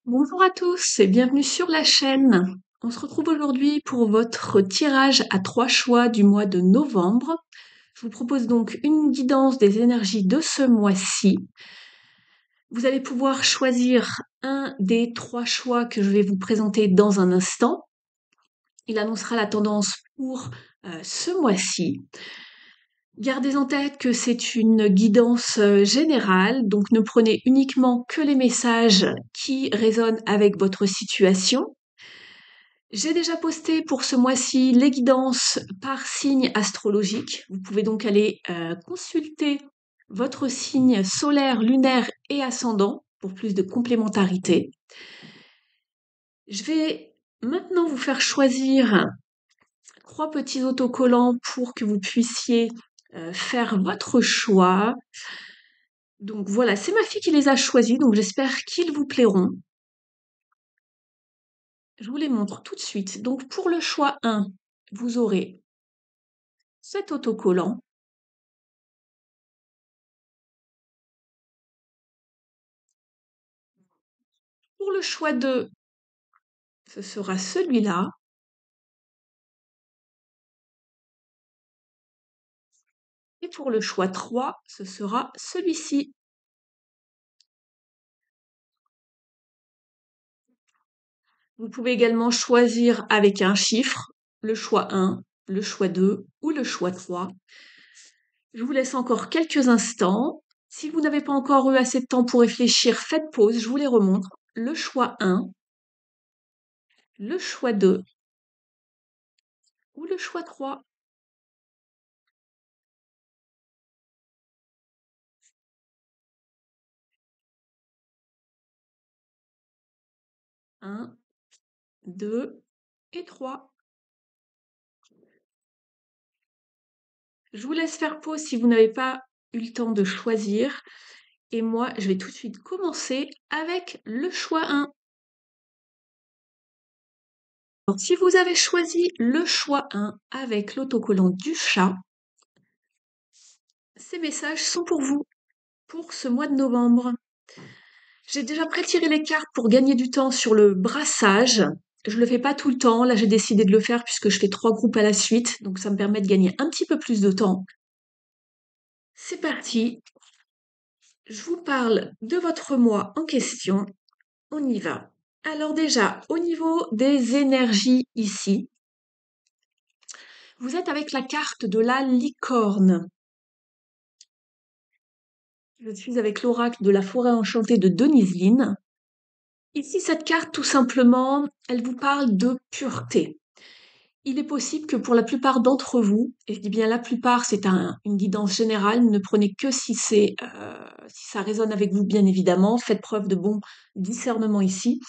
Bonjour à tous et bienvenue sur la chaîne. On se retrouve aujourd'hui pour votre tirage à 3 choix du mois de novembre. Je vous propose donc une guidance des énergies de ce mois-ci. Vous allez pouvoir choisir un des 3 choix que je vais vous présenter dans un instant. Il annoncera la tendance pour ce mois-ci. Gardez en tête que c'est une guidance générale, donc ne prenez uniquement que les messages qui résonnent avec votre situation. J'ai déjà posté pour ce mois-ci les guidances par signe astrologique. Vous pouvez donc aller consulter votre signe solaire, lunaire et ascendant pour plus de complémentarité. Je vais maintenant vous faire choisir 3 petits autocollants pour que vous puissiez faire votre choix. Donc voilà, c'est ma fille qui les a choisis, donc j'espère qu'ils vous plairont. Je vous les montre tout de suite. Donc pour le choix 1, vous aurez cet autocollant. Pour le choix 2, ce sera celui-là. Et pour le choix 3, ce sera celui-ci. Vous pouvez également choisir avec un chiffre, le choix 1, le choix 2 ou le choix 3. Je vous laisse encore quelques instants. Si vous n'avez pas encore eu assez de temps pour réfléchir, faites pause, je vous les remontre. Le choix 1, le choix 2 ou le choix 3. 1, 2 et 3. Je vous laisse faire pause si vous n'avez pas eu le temps de choisir. Et moi, je vais tout de suite commencer avec le choix 1. Alors, si vous avez choisi le choix 1 avec l'autocollant du chat, ces messages sont pour vous, pour ce mois de novembre. J'ai déjà pré-tiré les cartes pour gagner du temps sur le brassage. Je le fais pas tout le temps. Là, j'ai décidé de le faire puisque je fais 3 groupes à la suite. Donc, ça me permet de gagner un petit peu plus de temps. C'est parti. Je vous parle de votre mois en question. On y va. Alors déjà, au niveau des énergies ici, vous êtes avec la carte de la licorne. Je suis avec l'oracle de la forêt enchantée de Denise Lynn. Ici, cette carte, tout simplement, elle vous parle de pureté. Il est possible que pour la plupart d'entre vous, et je dis bien la plupart, c'est une guidance générale, ne prenez que si si ça résonne avec vous, bien évidemment. Faites preuve de bon discernement ici.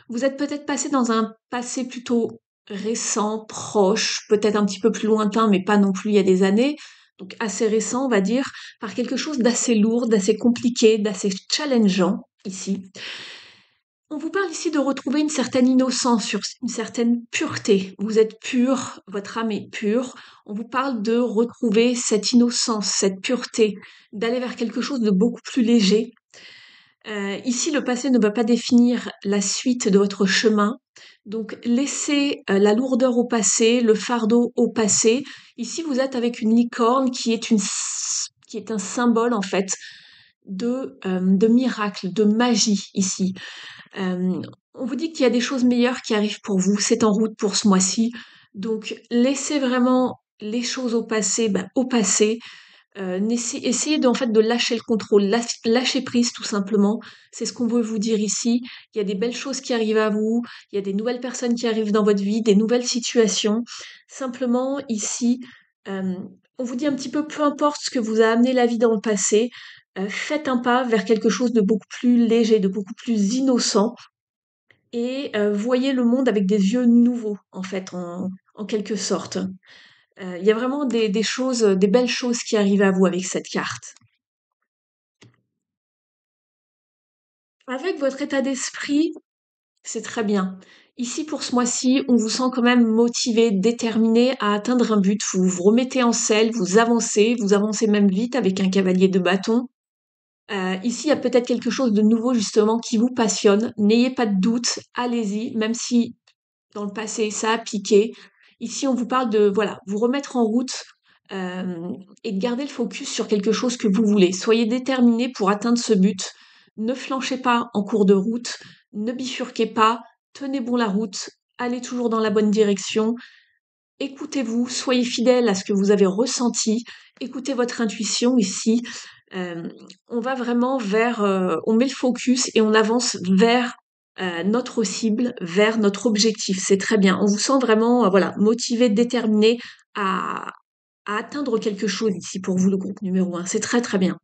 Vous êtes peut-être passé dans un passé plutôt récent, proche, peut-être un petit peu plus lointain, mais pas non plus il y a des années, donc assez récent, on va dire, par quelque chose d'assez lourd, d'assez compliqué, d'assez challengeant ici. On vous parle ici de retrouver une certaine innocence, une certaine pureté. Vous êtes pur, votre âme est pure. On vous parle de retrouver cette innocence, cette pureté, d'aller vers quelque chose de beaucoup plus léger. Ici, le passé ne va pas définir la suite de votre chemin. Donc, laissez la lourdeur au passé, le fardeau au passé. Ici, vous êtes avec une licorne qui est un symbole, en fait, de miracle, de magie, ici. On vous dit qu'il y a des choses meilleures qui arrivent pour vous. C'est en route pour ce mois-ci. Donc, laissez vraiment les choses au passé, au passé. Essayez de, en fait, de lâcher le contrôle, lâcher prise tout simplement. C'est ce qu'on veut vous dire ici. Il y a des belles choses qui arrivent à vous, il y a des nouvelles personnes qui arrivent dans votre vie, des nouvelles situations. Simplement ici, euh, on vous dit un petit peu, peu importe ce que vous a amené la vie dans le passé, faites un pas vers quelque chose de beaucoup plus léger, de beaucoup plus innocent, et voyez le monde avec des yeux nouveaux, en fait, en quelque sorte. Il y a vraiment des choses, des belles choses qui arrivent à vous avec cette carte. Avec votre état d'esprit, c'est très bien. Ici, pour ce mois-ci, on vous sent quand même motivé, déterminé à atteindre un but. Vous vous remettez en selle, vous avancez même vite avec un cavalier de bâton. Ici, il y a peut-être quelque chose de nouveau justement qui vous passionne. N'ayez pas de doute, allez-y, même si dans le passé ça a piqué. Ici, on vous parle de voilà, vous remettre en route et de garder le focus sur quelque chose que vous voulez. Soyez déterminés pour atteindre ce but. Ne flanchez pas en cours de route, ne bifurquez pas, tenez bon la route, allez toujours dans la bonne direction. Écoutez-vous, soyez fidèle à ce que vous avez ressenti, écoutez votre intuition ici. Euh, on va vraiment vers, on met le focus et on avance vers notre cible, vers notre objectif. C'est très bien. On vous sent vraiment, voilà, motivé, déterminé à, à atteindre quelque chose ici pour vous, le groupe numéro un. C'est très très bien.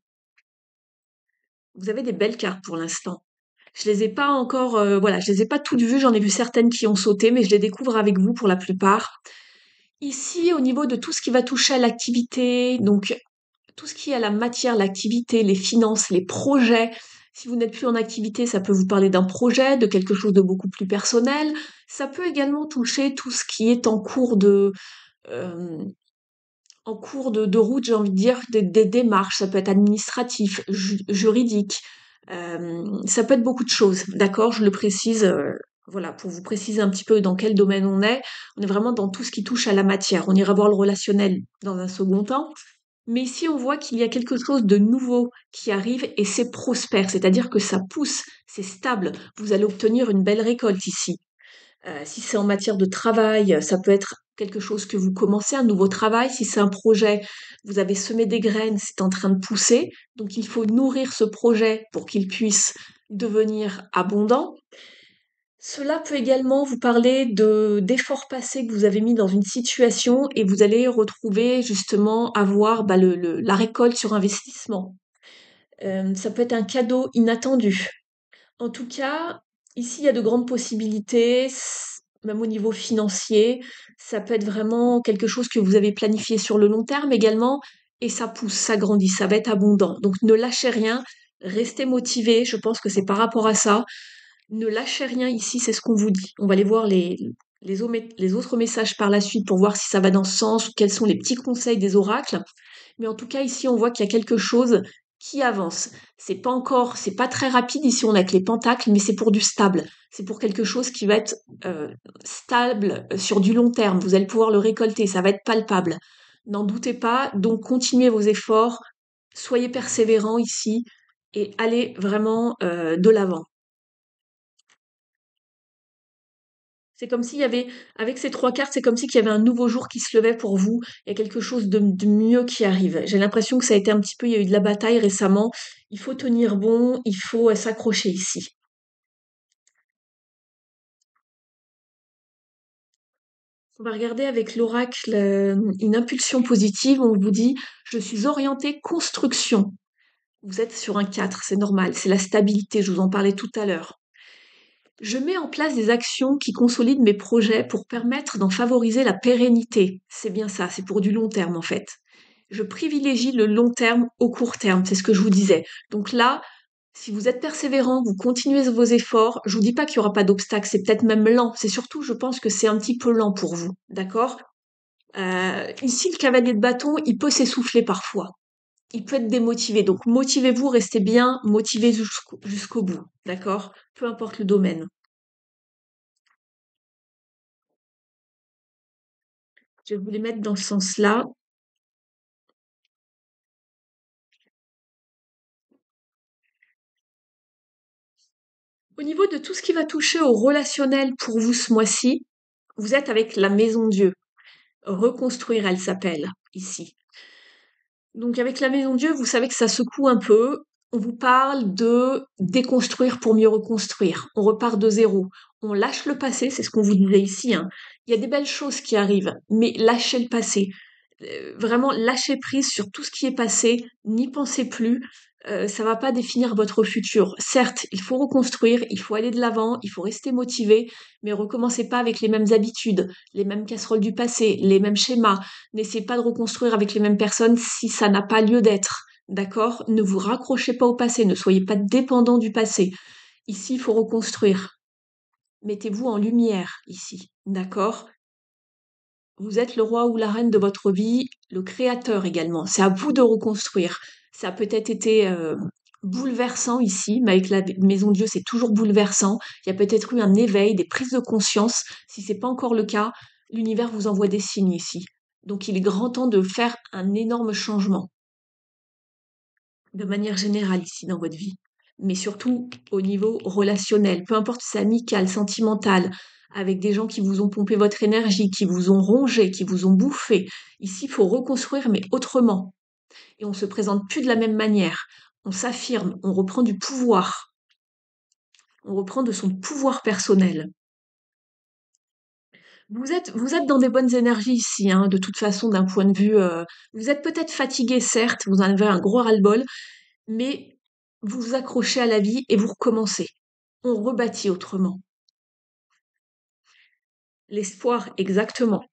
Vous avez des belles cartes pour l'instant. Je les ai pas encore, voilà, je les ai pas toutes vues. J'en ai vu certaines qui ont sauté, mais je les découvre avec vous pour la plupart. Ici, au niveau de tout ce qui va toucher à l'activité, donc tout ce qui est à la matière, l'activité, les finances, les projets. Si vous n'êtes plus en activité, ça peut vous parler d'un projet, de quelque chose de beaucoup plus personnel. Ça peut également toucher tout ce qui est euh, en cours de route, j'ai envie de dire, des démarches. Ça peut être administratif, juridique. Ça peut être beaucoup de choses, d'accord? Je le précise, voilà, pour vous préciser un petit peu dans quel domaine on est. On est vraiment dans tout ce qui touche à la matière. On ira voir le relationnel dans un second temps. Mais ici, on voit qu'il y a quelque chose de nouveau qui arrive et c'est prospère, c'est-à-dire que ça pousse, c'est stable. Vous allez obtenir une belle récolte ici. Si c'est en matière de travail, ça peut être quelque chose que vous commencez, un nouveau travail. Si c'est un projet, vous avez semé des graines, c'est en train de pousser. Donc il faut nourrir ce projet pour qu'il puisse devenir abondant. Cela peut également vous parler d'efforts passés que vous avez mis dans une situation et vous allez retrouver justement avoir bah, la récolte sur investissement. Ça peut être un cadeau inattendu. En tout cas, ici, il y a de grandes possibilités, même au niveau financier. Ça peut être vraiment quelque chose que vous avez planifié sur le long terme également, et ça pousse, ça grandit, ça va être abondant. Donc ne lâchez rien, restez motivés. Je pense que c'est par rapport à ça. Ne lâchez rien ici, c'est ce qu'on vous dit. On va aller voir les autres messages par la suite pour voir si ça va dans ce sens, ou quels sont les petits conseils des oracles. Mais en tout cas, ici, on voit qu'il y a quelque chose qui avance. C'est pas très rapide. Ici, on a que les pentacles, mais c'est pour du stable. C'est pour quelque chose qui va être stable sur du long terme. Vous allez pouvoir le récolter. Ça va être palpable. N'en doutez pas. Donc, continuez vos efforts. Soyez persévérants ici et allez vraiment de l'avant. C'est comme s'il y avait, avec ces trois cartes, c'est comme si qu'il y avait un nouveau jour qui se levait pour vous. Il y a quelque chose de mieux qui arrive. J'ai l'impression que ça a été un petit peu, il y a eu de la bataille récemment. Il faut tenir bon, il faut s'accrocher ici. On va regarder avec l'oracle une impulsion positive. On vous dit, je suis orienté construction. Vous êtes sur un 4, c'est normal. C'est la stabilité, je vous en parlais tout à l'heure. Je mets en place des actions qui consolident mes projets pour permettre d'en favoriser la pérennité. C'est bien ça, c'est pour du long terme en fait. Je privilégie le long terme au court terme, c'est ce que je vous disais. Donc là, si vous êtes persévérant, vous continuez vos efforts, je vous dis pas qu'il y aura pas d'obstacles, c'est peut-être même lent. C'est surtout, je pense que c'est un petit peu lent pour vous, d'accord? Ici, le cavalier de bâton, il peut s'essouffler parfois. Il peut être démotivé. Donc motivez-vous, restez bien motivé jusqu'au bout, d'accord? Peu importe le domaine. Je vais vous les mettre dans ce sens-là. Au niveau de tout ce qui va toucher au relationnel pour vous ce mois-ci, vous êtes avec la Maison Dieu. Reconstruire, elle s'appelle ici. Donc avec la Maison Dieu, vous savez que ça secoue un peu. On vous parle de déconstruire pour mieux reconstruire. On repart de zéro. On lâche le passé, c'est ce qu'on vous disait ici, hein. Il y a des belles choses qui arrivent, mais lâchez le passé. Vraiment, lâchez prise sur tout ce qui est passé, n'y pensez plus. Ça va pas définir votre futur. Certes, il faut reconstruire, il faut aller de l'avant, il faut rester motivé, mais recommencez pas avec les mêmes habitudes, les mêmes casseroles du passé, les mêmes schémas. N'essayez pas de reconstruire avec les mêmes personnes si ça n'a pas lieu d'être. D'accord? Ne vous raccrochez pas au passé, ne soyez pas dépendant du passé. Ici, il faut reconstruire. Mettez-vous en lumière ici. D'accord? Vous êtes le roi ou la reine de votre vie, le créateur également. C'est à vous de reconstruire. Ça a peut-être été bouleversant ici, mais avec la maison de Dieu, c'est toujours bouleversant. Il y a peut-être eu un éveil, des prises de conscience. Si c'est pas encore le cas, l'univers vous envoie des signes ici. Donc il est grand temps de faire un énorme changement, de manière générale ici dans votre vie. Mais surtout au niveau relationnel, peu importe si c'est amical, sentimental, avec des gens qui vous ont pompé votre énergie, qui vous ont rongé, qui vous ont bouffé. Ici, il faut reconstruire, mais autrement. Et on se présente plus de la même manière. On s'affirme, on reprend du pouvoir, on reprend de son pouvoir personnel. Vous êtes dans des bonnes énergies ici, hein, de toute façon, d'un point de vue. Vous êtes peut-être fatigué, certes, vous en avez un gros ras-le-bol, mais vous vous accrochez à la vie et vous recommencez. On rebâtit autrement. L'espoir, exactement.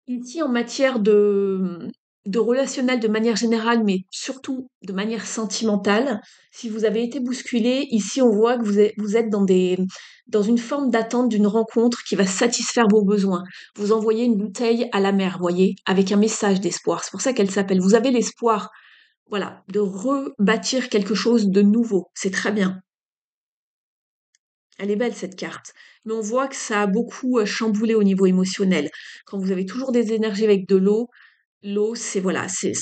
Ici, en matière de relationnel de manière générale, mais surtout de manière sentimentale, si vous avez été bousculé, ici on voit que vous êtes dans une forme d'attente d'une rencontre qui va satisfaire vos besoins. Vous envoyez une bouteille à la mer, voyez, avec un message d'espoir. C'est pour ça qu'elle s'appelle. Vous avez l'espoir, voilà, de rebâtir quelque chose de nouveau. C'est très bien. Elle est belle cette carte. Mais on voit que ça a beaucoup chamboulé au niveau émotionnel. Quand vous avez toujours des énergies avec de l'eau, l'eau, c'est voilà, c'est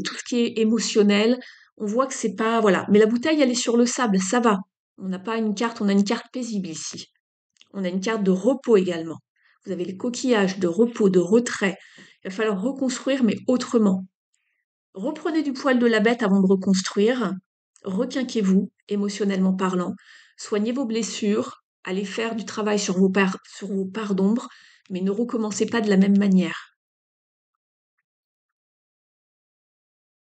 tout ce qui est émotionnel. On voit que c'est pas voilà. Mais la bouteille, elle est sur le sable, ça va. On n'a pas une carte, on a une carte paisible ici. On a une carte de repos également. Vous avez les coquillages de repos, de retrait. Il va falloir reconstruire, mais autrement. Reprenez du poil de la bête avant de reconstruire. Requinquez-vous, émotionnellement parlant. Soignez vos blessures. Allez faire du travail sur vos parts d'ombre, mais ne recommencez pas de la même manière.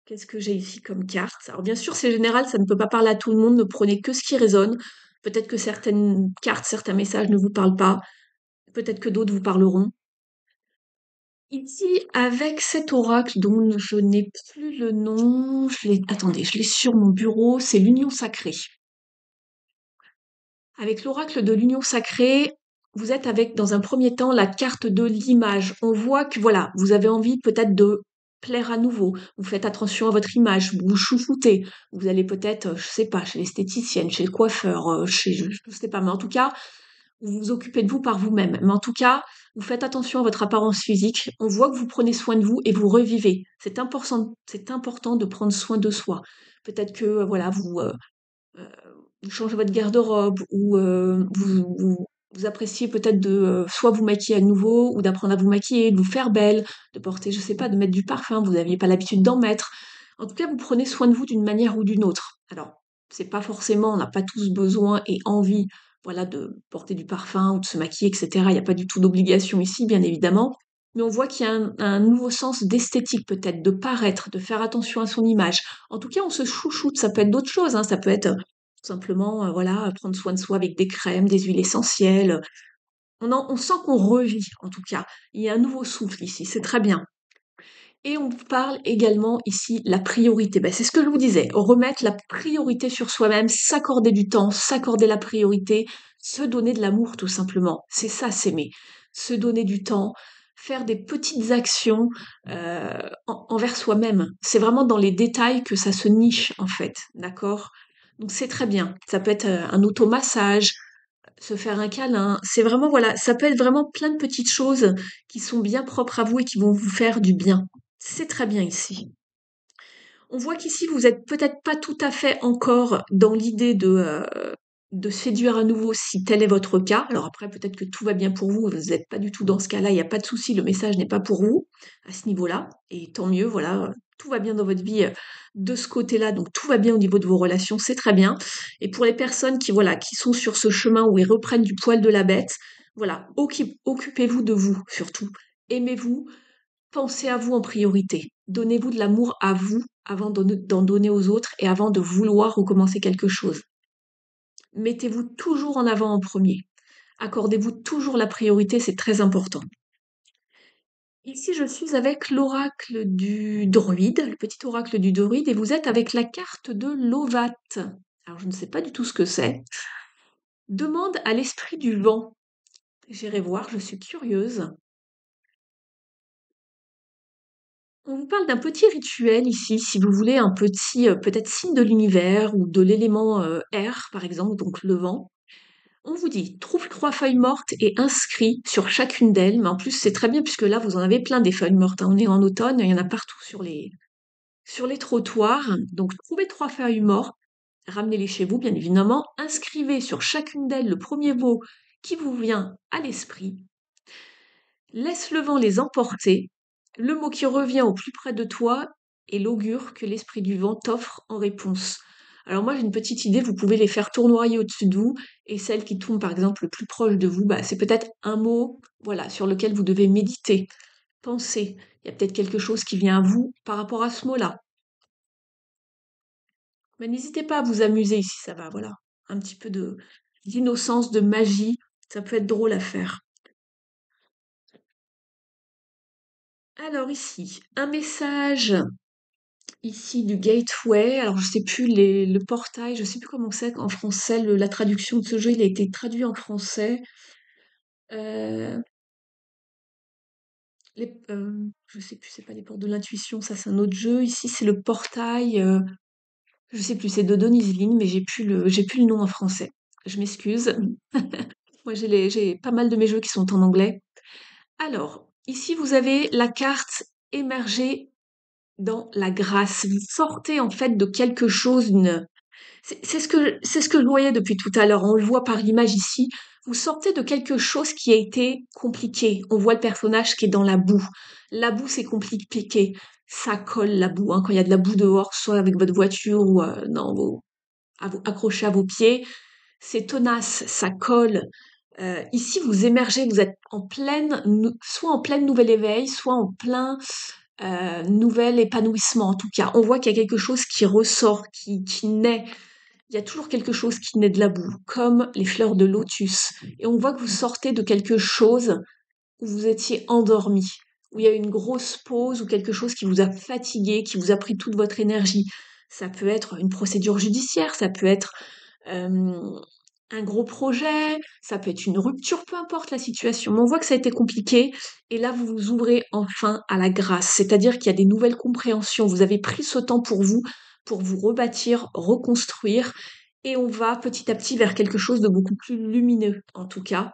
Qu'est-ce que j'ai ici comme carte? Alors bien sûr, c'est général, ça ne peut pas parler à tout le monde, ne prenez que ce qui résonne. Peut-être que certaines cartes, certains messages ne vous parlent pas, peut-être que d'autres vous parleront. Ici, avec cet oracle dont je n'ai plus le nom, attendez, je l'ai sur mon bureau, c'est l'union sacrée. Avec l'oracle de l'union sacrée, vous êtes avec, dans un premier temps, la carte de l'image. On voit que, voilà, vous avez envie peut-être de plaire à nouveau. Vous faites attention à votre image, vous vous chouchoutez. Vous allez peut-être, je sais pas, chez l'esthéticienne, chez le coiffeur, je sais pas, mais en tout cas, vous vous occupez de vous par vous-même. Mais en tout cas, vous faites attention à votre apparence physique. On voit que vous prenez soin de vous et vous revivez. C'est important de prendre soin de soi. Peut-être que, voilà, Heu, vous changez votre garde-robe ou vous appréciez peut-être de, soit vous maquiller à nouveau ou d'apprendre à vous maquiller, de vous faire belle, de porter, je sais pas, de mettre du parfum, vous n'aviez pas l'habitude d'en mettre. En tout cas, vous prenez soin de vous d'une manière ou d'une autre. Alors, c'est pas forcément on n'a pas tous besoin et envie, voilà, de porter du parfum ou de se maquiller et cetera. Il y a pas du tout d'obligation ici, bien évidemment. Mais on voit qu'il y a un nouveau sens d'esthétique peut-être, de paraître, de faire attention à son image. En tout cas, on se chouchoute, ça peut être d'autres choses, hein, ça peut être, tout simplement, voilà, prendre soin de soi avec des crèmes, des huiles essentielles. On sent qu'on revit, en tout cas. Il y a un nouveau souffle ici, c'est très bien. Et on parle également ici la priorité. Ben, c'est ce que je vous disais, remettre la priorité sur soi-même, s'accorder du temps, s'accorder la priorité, se donner de l'amour tout simplement. C'est ça, s'aimer. Se donner du temps, faire des petites actions envers soi-même. C'est vraiment dans les détails que ça se niche en fait, d'accord? Donc c'est très bien. Ça peut être un automassage, se faire un câlin. C'est vraiment, voilà, ça peut être vraiment plein de petites choses qui sont bien propres à vous et qui vont vous faire du bien. C'est très bien ici. On voit qu'ici, vous êtes peut-être pas tout à fait encore dans l'idée de séduire à nouveau si tel est votre cas. Alors après, peut-être que tout va bien pour vous, vous n'êtes pas du tout dans ce cas-là, il n'y a pas de souci, le message n'est pas pour vous à ce niveau-là. Et tant mieux, voilà, tout va bien dans votre vie de ce côté-là, donc tout va bien au niveau de vos relations, c'est très bien. Et pour les personnes qui, voilà, qui sont sur ce chemin où ils reprennent du poil de la bête, voilà, occupez-vous de vous surtout. Aimez-vous, pensez à vous en priorité. Donnez-vous de l'amour à vous avant d'en donner aux autres et avant de vouloir recommencer quelque chose. Mettez-vous toujours en avant en premier. Accordez-vous toujours la priorité, c'est très important. Ici, je suis avec l'oracle du druide, le petit oracle du druide, et vous êtes avec la carte de l'ovate. Alors, je ne sais pas du tout ce que c'est. Demande à l'esprit du vent. J'irai voir, je suis curieuse. On vous parle d'un petit rituel ici, si vous voulez, un petit, peut-être signe de l'univers ou de l'élément, air, par exemple, donc le vent. On vous dit: «Trouve 3 feuilles mortes et inscris sur chacune d'elles», mais en plus, c'est très bien puisque là, vous en avez plein des feuilles mortes, hein. On est en automne, il y en a partout sur les trottoirs. Donc trouvez 3 feuilles mortes, ramenez-les chez vous, bien évidemment. Inscrivez sur chacune d'elles le premier mot qui vous vient à l'esprit. Laisse le vent les emporter. Le mot qui revient au plus près de toi est l'augure que l'esprit du vent t'offre en réponse. Alors moi j'ai une petite idée, vous pouvez les faire tournoyer au-dessus de vous, et celle qui tombe par exemple le plus proche de vous, bah, c'est peut-être un mot, voilà, sur lequel vous devez méditer, penser. Il y a peut-être quelque chose qui vient à vous par rapport à ce mot-là. Mais n'hésitez pas à vous amuser ici, ça va, voilà. Un petit peu de d'innocence, de magie, ça peut être drôle à faire. Alors ici, un message ici du gateway. Alors je sais plus le portail, je sais plus comment c'est en français, la traduction de ce jeu, il a été traduit en français. Euh, je sais plus, c'est pas les portes de l'intuition, ça c'est un autre jeu. Ici c'est le portail, je sais plus, c'est de Denise Lin, mais j'ai plus le nom en français. Je m'excuse. Moi j'ai pas mal de mes jeux qui sont en anglais. Alors, ici vous avez la carte émerger dans la grâce. Vous sortez en fait de quelque chose, c'est ce que je voyais depuis tout à l'heure. On le voit par l'image ici. Vous sortez de quelque chose qui a été compliqué. On voit le personnage qui est dans la boue. La boue, c'est compliqué. Ça colle la boue, hein, quand il y a de la boue dehors, soit avec votre voiture ou non, accroché à vos pieds. C'est tenace, ça colle. Ici, vous émergez, vous êtes soit en plein nouvel éveil, soit en plein nouvel épanouissement. En tout cas, on voit qu'il y a quelque chose qui ressort, qui naît. Il y a toujours quelque chose qui naît de la boue, comme les fleurs de lotus. Et on voit que vous sortez de quelque chose où vous étiez endormi, où il y a eu une grosse pause, ou quelque chose qui vous a fatigué, qui vous a pris toute votre énergie. Ça peut être une procédure judiciaire, ça peut être euh, un gros projet, ça peut être une rupture, peu importe la situation. Mais on voit que ça a été compliqué, et là vous vous ouvrez enfin à la grâce, c'est-à-dire qu'il y a des nouvelles compréhensions. Vous avez pris ce temps pour vous rebâtir, reconstruire, et on va petit à petit vers quelque chose de beaucoup plus lumineux, en tout cas.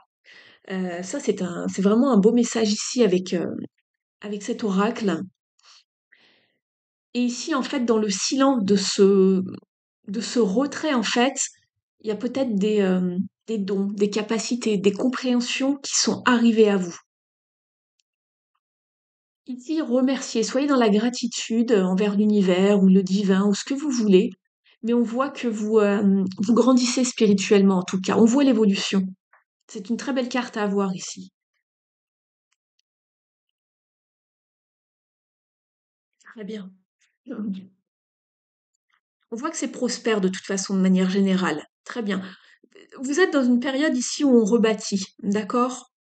Ça, c'est vraiment un beau message ici avec cet oracle. Et ici, en fait, dans le silence de ce retrait, en fait, il y a peut-être des dons, des capacités, des compréhensions qui sont arrivées à vous. Ici, remerciez, soyez dans la gratitude envers l'univers ou le divin ou ce que vous voulez. Mais on voit que vous grandissez spirituellement, en tout cas. On voit l'évolution. C'est une très belle carte à avoir ici. Très bien. On voit que c'est prospère de toute façon, de manière générale. Très bien. Vous êtes dans une période ici où on rebâtit, d'accord?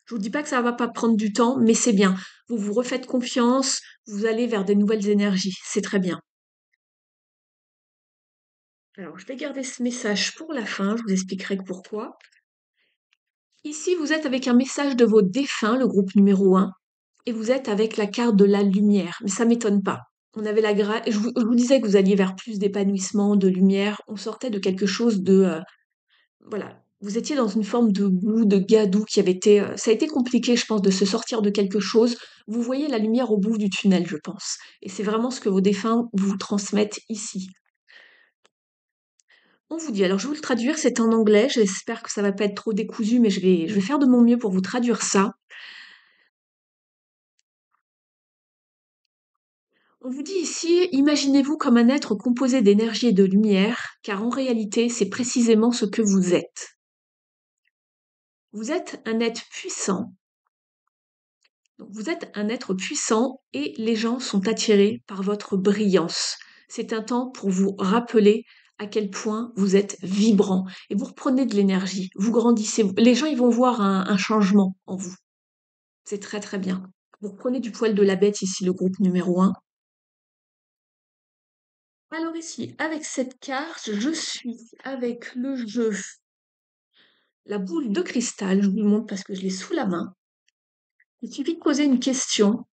Je vous dis pas que ça va pas prendre du temps, mais c'est bien. Vous vous refaites confiance, vous allez vers des nouvelles énergies. C'est très bien. Alors, je vais garder ce message pour la fin, je vous expliquerai pourquoi. Ici, vous êtes avec un message de vos défunts, le groupe numéro 1, et vous êtes avec la carte de la lumière, mais ça m'étonne pas. On avait la grâce, je vous disais que vous alliez vers plus d'épanouissement, de lumière, on sortait de quelque chose voilà, vous étiez dans une forme de goût, de gadou qui avait été, ça a été compliqué, je pense, de se sortir de quelque chose. Vous voyez la lumière au bout du tunnel, je pense, et c'est vraiment ce que vos défunts vous transmettent ici. On vous dit, alors je vais vous le traduire, c'est en anglais, j'espère que ça va pas être trop décousu, mais je vais faire de mon mieux pour vous traduire ça. On vous dit ici, imaginez-vous comme un être composé d'énergie et de lumière, car en réalité, c'est précisément ce que vous êtes. Vous êtes un être puissant. Donc, vous êtes un être puissant et les gens sont attirés par votre brillance. C'est un temps pour vous rappeler à quel point vous êtes vibrant et vous reprenez de l'énergie, vous grandissez. Les gens, ils vont voir un changement en vous. C'est très très bien. Vous reprenez du poil de la bête ici, le groupe numéro 1. Alors ici, avec cette carte, je suis avec le jeu La boule de cristal. Je vous le montre parce que je l'ai sous la main. Il suffit de poser une question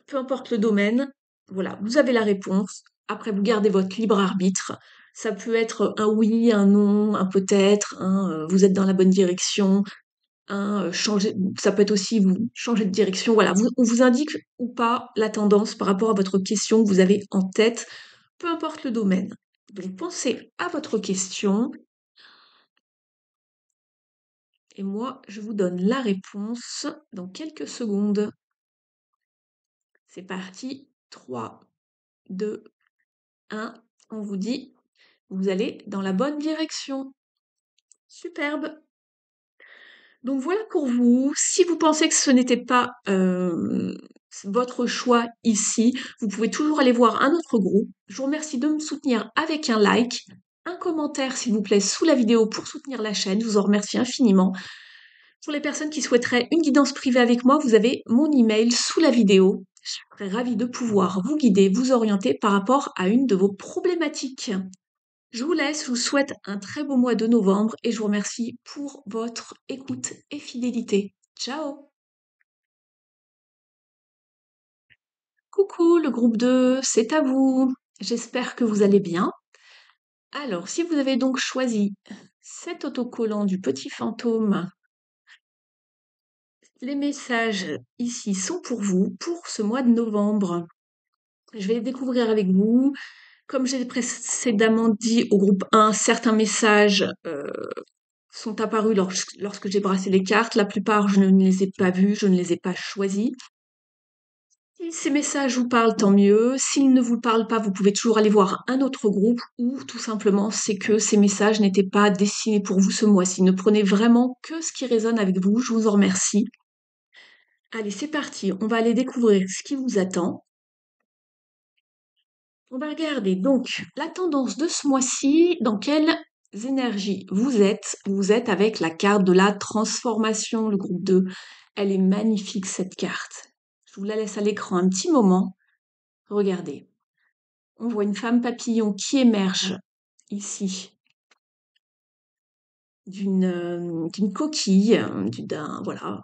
peu importe le domaine, voilà, vous avez la réponse. Après, vous gardez votre libre arbitre. Ça peut être un oui, un non, un peut-être, vous êtes dans la bonne direction, changer, ça peut être aussi vous changer de direction. Voilà, on vous indique ou pas la tendance par rapport à votre question que vous avez en tête, peu importe le domaine. Donc pensez à votre question et moi je vous donne la réponse dans quelques secondes. C'est parti, 3, 2, 1. On vous dit, vous allez dans la bonne direction. Superbe. Donc voilà pour vous. Si vous pensez que ce n'était pas votre choix ici, vous pouvez toujours aller voir un autre groupe. Je vous remercie de me soutenir avec un like, un commentaire s'il vous plaît sous la vidéo pour soutenir la chaîne. Je vous en remercie infiniment. Pour les personnes qui souhaiteraient une guidance privée avec moi, vous avez mon email sous la vidéo. Je serais ravie de pouvoir vous guider, vous orienter par rapport à une de vos problématiques. Je vous laisse, je vous souhaite un très beau mois de novembre et je vous remercie pour votre écoute et fidélité. Ciao! Coucou le groupe 2, c'est à vous. J'espère que vous allez bien. Alors, si vous avez donc choisi cet autocollant du petit fantôme, les messages ici sont pour vous pour ce mois de novembre. Je vais les découvrir avec vous. Comme j'ai précédemment dit au groupe 1, certains messages sont apparus lorsque j'ai brassé les cartes. La plupart, je ne les ai pas vus, je ne les ai pas choisis. Si ces messages vous parlent, tant mieux. S'ils ne vous parlent pas, vous pouvez toujours aller voir un autre groupe ou tout simplement c'est que ces messages n'étaient pas destinés pour vous ce mois-ci. Ne prenez vraiment que ce qui résonne avec vous. Je vous en remercie. Allez, c'est parti. On va aller découvrir ce qui vous attend. On va regarder donc la tendance de ce mois-ci, dans quelles énergies vous êtes. Vous êtes avec la carte de la transformation, le groupe 2. Elle est magnifique cette carte. Je vous la laisse à l'écran un petit moment. Regardez. On voit une femme papillon qui émerge ici d'une coquille, voilà,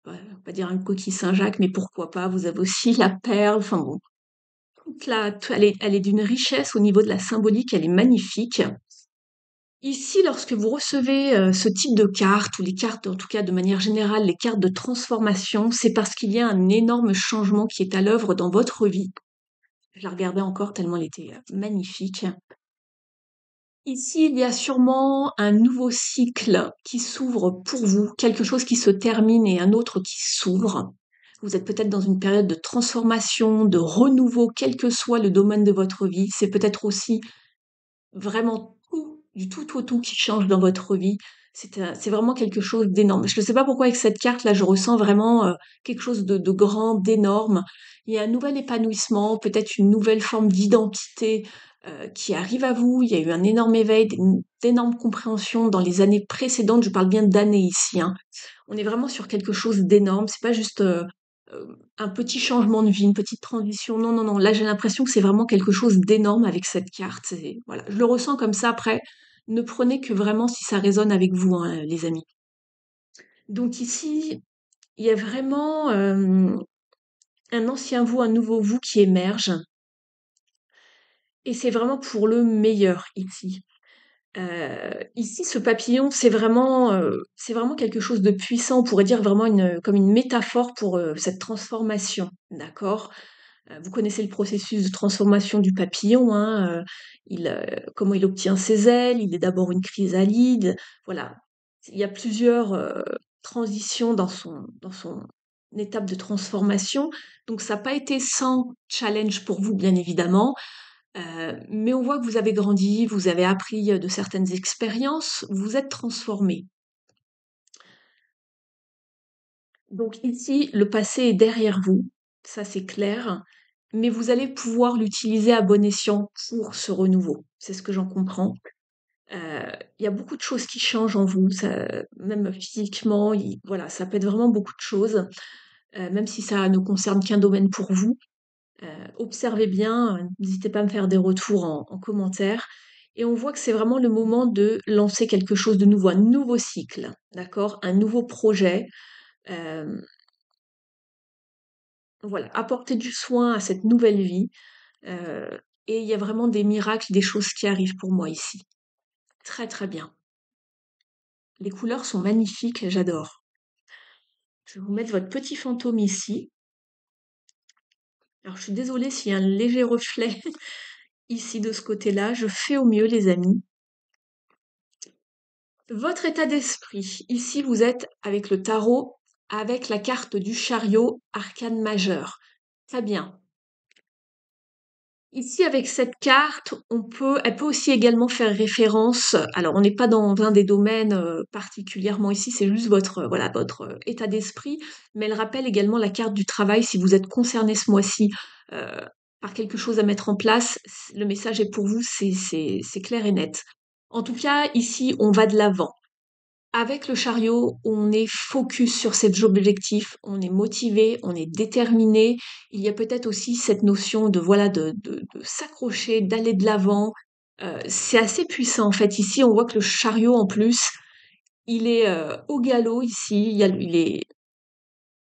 on va pas dire une coquille Saint-Jacques, mais pourquoi pas, vous avez aussi la perle, enfin bon, elle est d'une richesse au niveau de la symbolique, elle est magnifique. Ici, lorsque vous recevez ce type de cartes, ou les cartes, en tout cas de manière générale, les cartes de transformation, c'est parce qu'il y a un énorme changement qui est à l'œuvre dans votre vie. Je la regardais encore tellement elle était magnifique. Ici, il y a sûrement un nouveau cycle qui s'ouvre pour vous, quelque chose qui se termine et un autre qui s'ouvre. Vous êtes peut-être dans une période de transformation, de renouveau, quel que soit le domaine de votre vie. C'est peut-être aussi vraiment tout, du tout au tout qui change dans votre vie. C'est vraiment quelque chose d'énorme. Je ne sais pas pourquoi avec cette carte-là, je ressens vraiment quelque chose de grand, d'énorme. Il y a un nouvel épanouissement, peut-être une nouvelle forme d'identité qui arrive à vous. Il y a eu un énorme éveil, d'énormes compréhensions dans les années précédentes. Je parle bien d'années ici, hein. On est vraiment sur quelque chose d'énorme. C'est pas juste un petit changement de vie, une petite transition. Non, non, non. Là, j'ai l'impression que c'est vraiment quelque chose d'énorme avec cette carte. Voilà, je le ressens comme ça. Après, ne prenez que vraiment si ça résonne avec vous, hein, les amis. Donc ici, il y a vraiment un ancien vous, un nouveau vous qui émerge. Et c'est vraiment pour le meilleur ici. Ici, ce papillon, c'est vraiment quelque chose de puissant. On pourrait dire vraiment comme une métaphore pour cette transformation, d'accord? Vous connaissez le processus de transformation du papillon, hein, comment il obtient ses ailes. Il est d'abord une chrysalide. Voilà, il y a plusieurs transitions dans son étape de transformation. Donc, ça n'a pas été sans challenge pour vous, bien évidemment. Mais on voit que vous avez grandi, vous avez appris de certaines expériences, vous vous êtes transformé. Donc ici, le passé est derrière vous, ça c'est clair, mais vous allez pouvoir l'utiliser à bon escient pour ce renouveau. C'est ce que j'en comprends. Il y a beaucoup de choses qui changent en vous, même physiquement, voilà, ça peut être vraiment beaucoup de choses, même si ça ne concerne qu'un domaine pour vous. Observez bien, n'hésitez pas à me faire des retours en commentaire. Et on voit que c'est vraiment le moment de lancer quelque chose de nouveau, un nouveau cycle, d'accord? Un nouveau projet. Euh, Voilà, apporter du soin à cette nouvelle vie. euh, et il y a vraiment des miracles, des choses qui arrivent pour moi ici. Très très bien. Les couleurs sont magnifiques, j'adore. Je vais vous mettre votre petit fantôme ici. Alors je suis désolée s'il y a un léger reflet ici de ce côté-là. Je fais au mieux, les amis. Votre état d'esprit. Ici, vous êtes avec le tarot, avec la carte du chariot, arcane majeur. Très bien. Ici, avec cette carte, elle peut aussi également faire référence. Alors, on n'est pas dans un des domaines particulièrement ici, c'est juste voilà, votre état d'esprit, mais elle rappelle également la carte du travail. Si vous êtes concerné ce mois-ci euh, par quelque chose à mettre en place, le message est pour vous, c'est clair et net. En tout cas, ici, on va de l'avant. Avec le chariot, on est focus sur cet objectif, on est motivé, on est déterminé. Il y a peut-être aussi cette notion de voilà de s'accrocher, d'aller de l'avant. C'est assez puissant en fait. Ici, on voit que le chariot en plus, il est au galop ici. Il est